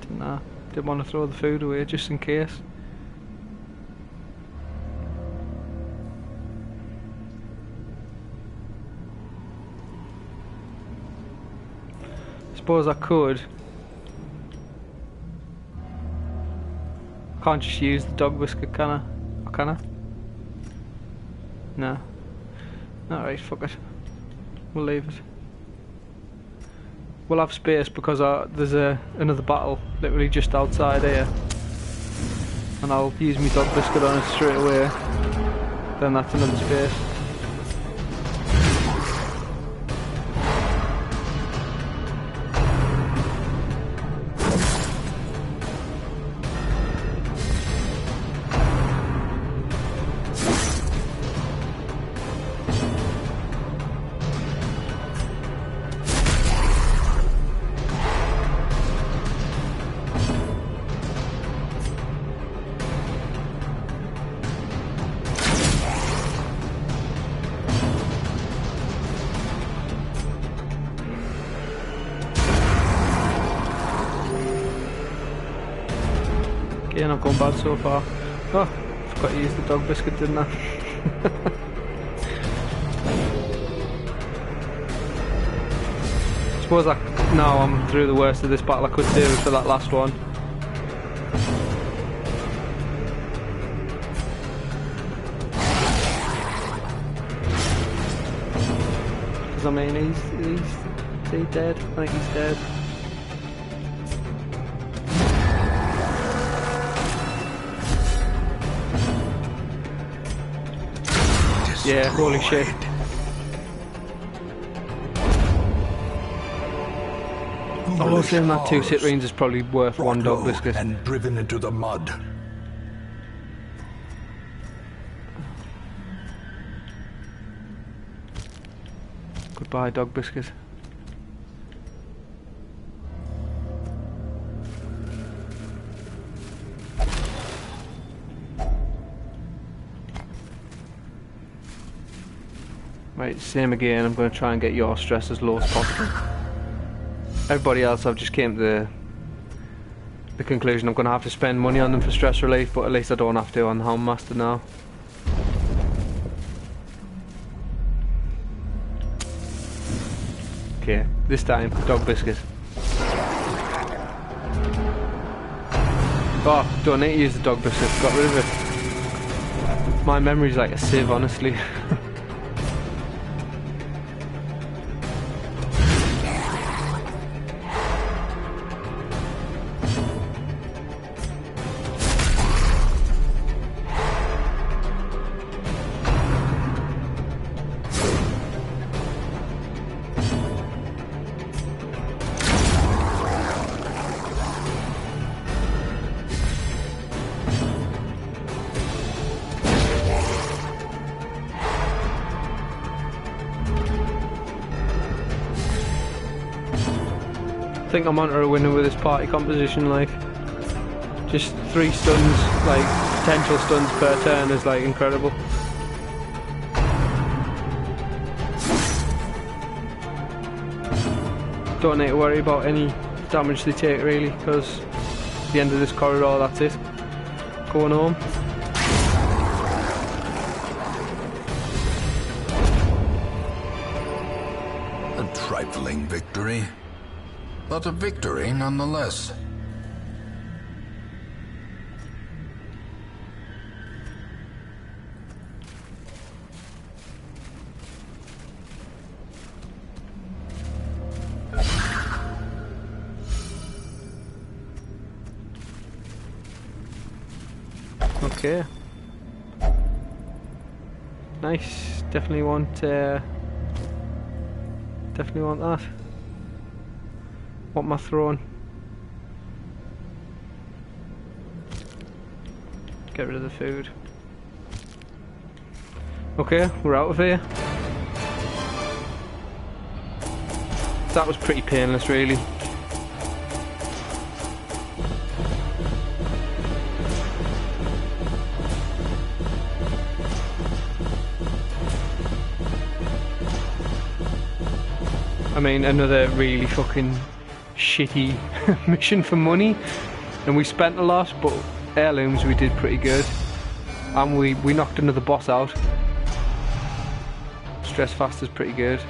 Didn't know. Didn't want to throw the food away just in case. Suppose I could. Can't just use the dog biscuit, can I? Or can I? No. Alright, fuck it. We'll leave it. We'll have space because there's another battle literally just outside here. And I'll use my dog biscuit on it straight away. Then that's another space. Okay, not going bad so far. Oh, forgot to use the dog biscuit, didn't I? Suppose now I'm through the worst of this battle I could do for that last one. Because I mean, is he dead? I think he's dead. Yeah, holy shit. Although saying that 2 citrines is probably worth 1 dog biscuit. And driven into the mud. Goodbye, dog biscuit. Right, same again. I'm going to try and get your stress as low as possible. Everybody else, I've just came to the conclusion I'm going to have to spend money on them for stress relief, but at least I don't have to on the Hound Master now. Okay, this time, dog biscuit. Oh, don't need to use the dog biscuit, got rid of it. My memory's like a sieve, honestly. I think I'm onto a winner with this party composition, like just 3 stuns, like potential stuns per turn is like incredible. Don't need to worry about any damage they take really, because at the end of this corridor that's it. Going home. A trifling victory. But a victory, nonetheless. Okay. Nice. Definitely want that. What am I throwing? Get rid of the food. Okay, we're out of here. That was pretty painless, really. I mean, another really fucking shitty mission for money, and we spent a lot, but heirlooms we did pretty good, and we knocked another boss out. Stress fast is pretty good.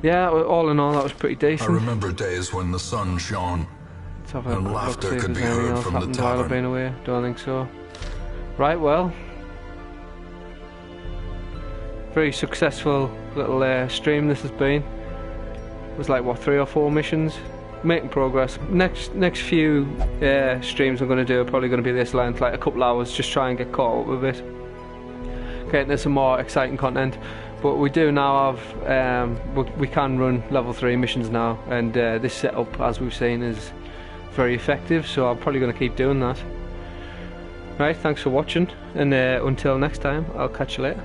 Yeah, all in all, that was pretty decent. I remember days when the sun shone Let's have a and quick look, laughter see if could there's be anything heard else from the happened while I've tavern. been away. Don't think so. Right, well, very successful little stream this has been. It was like what, 3 or 4 missions, making progress. Next few streams I'm going to do are probably going to be this length, like a couple hours, just try and get caught up with it, getting into some more exciting content. But we do now have we can run level 3 missions now, and this setup, as we've seen, is very effective, so I'm probably going to keep doing that. Right, thanks for watching, and until next time, I'll catch you later.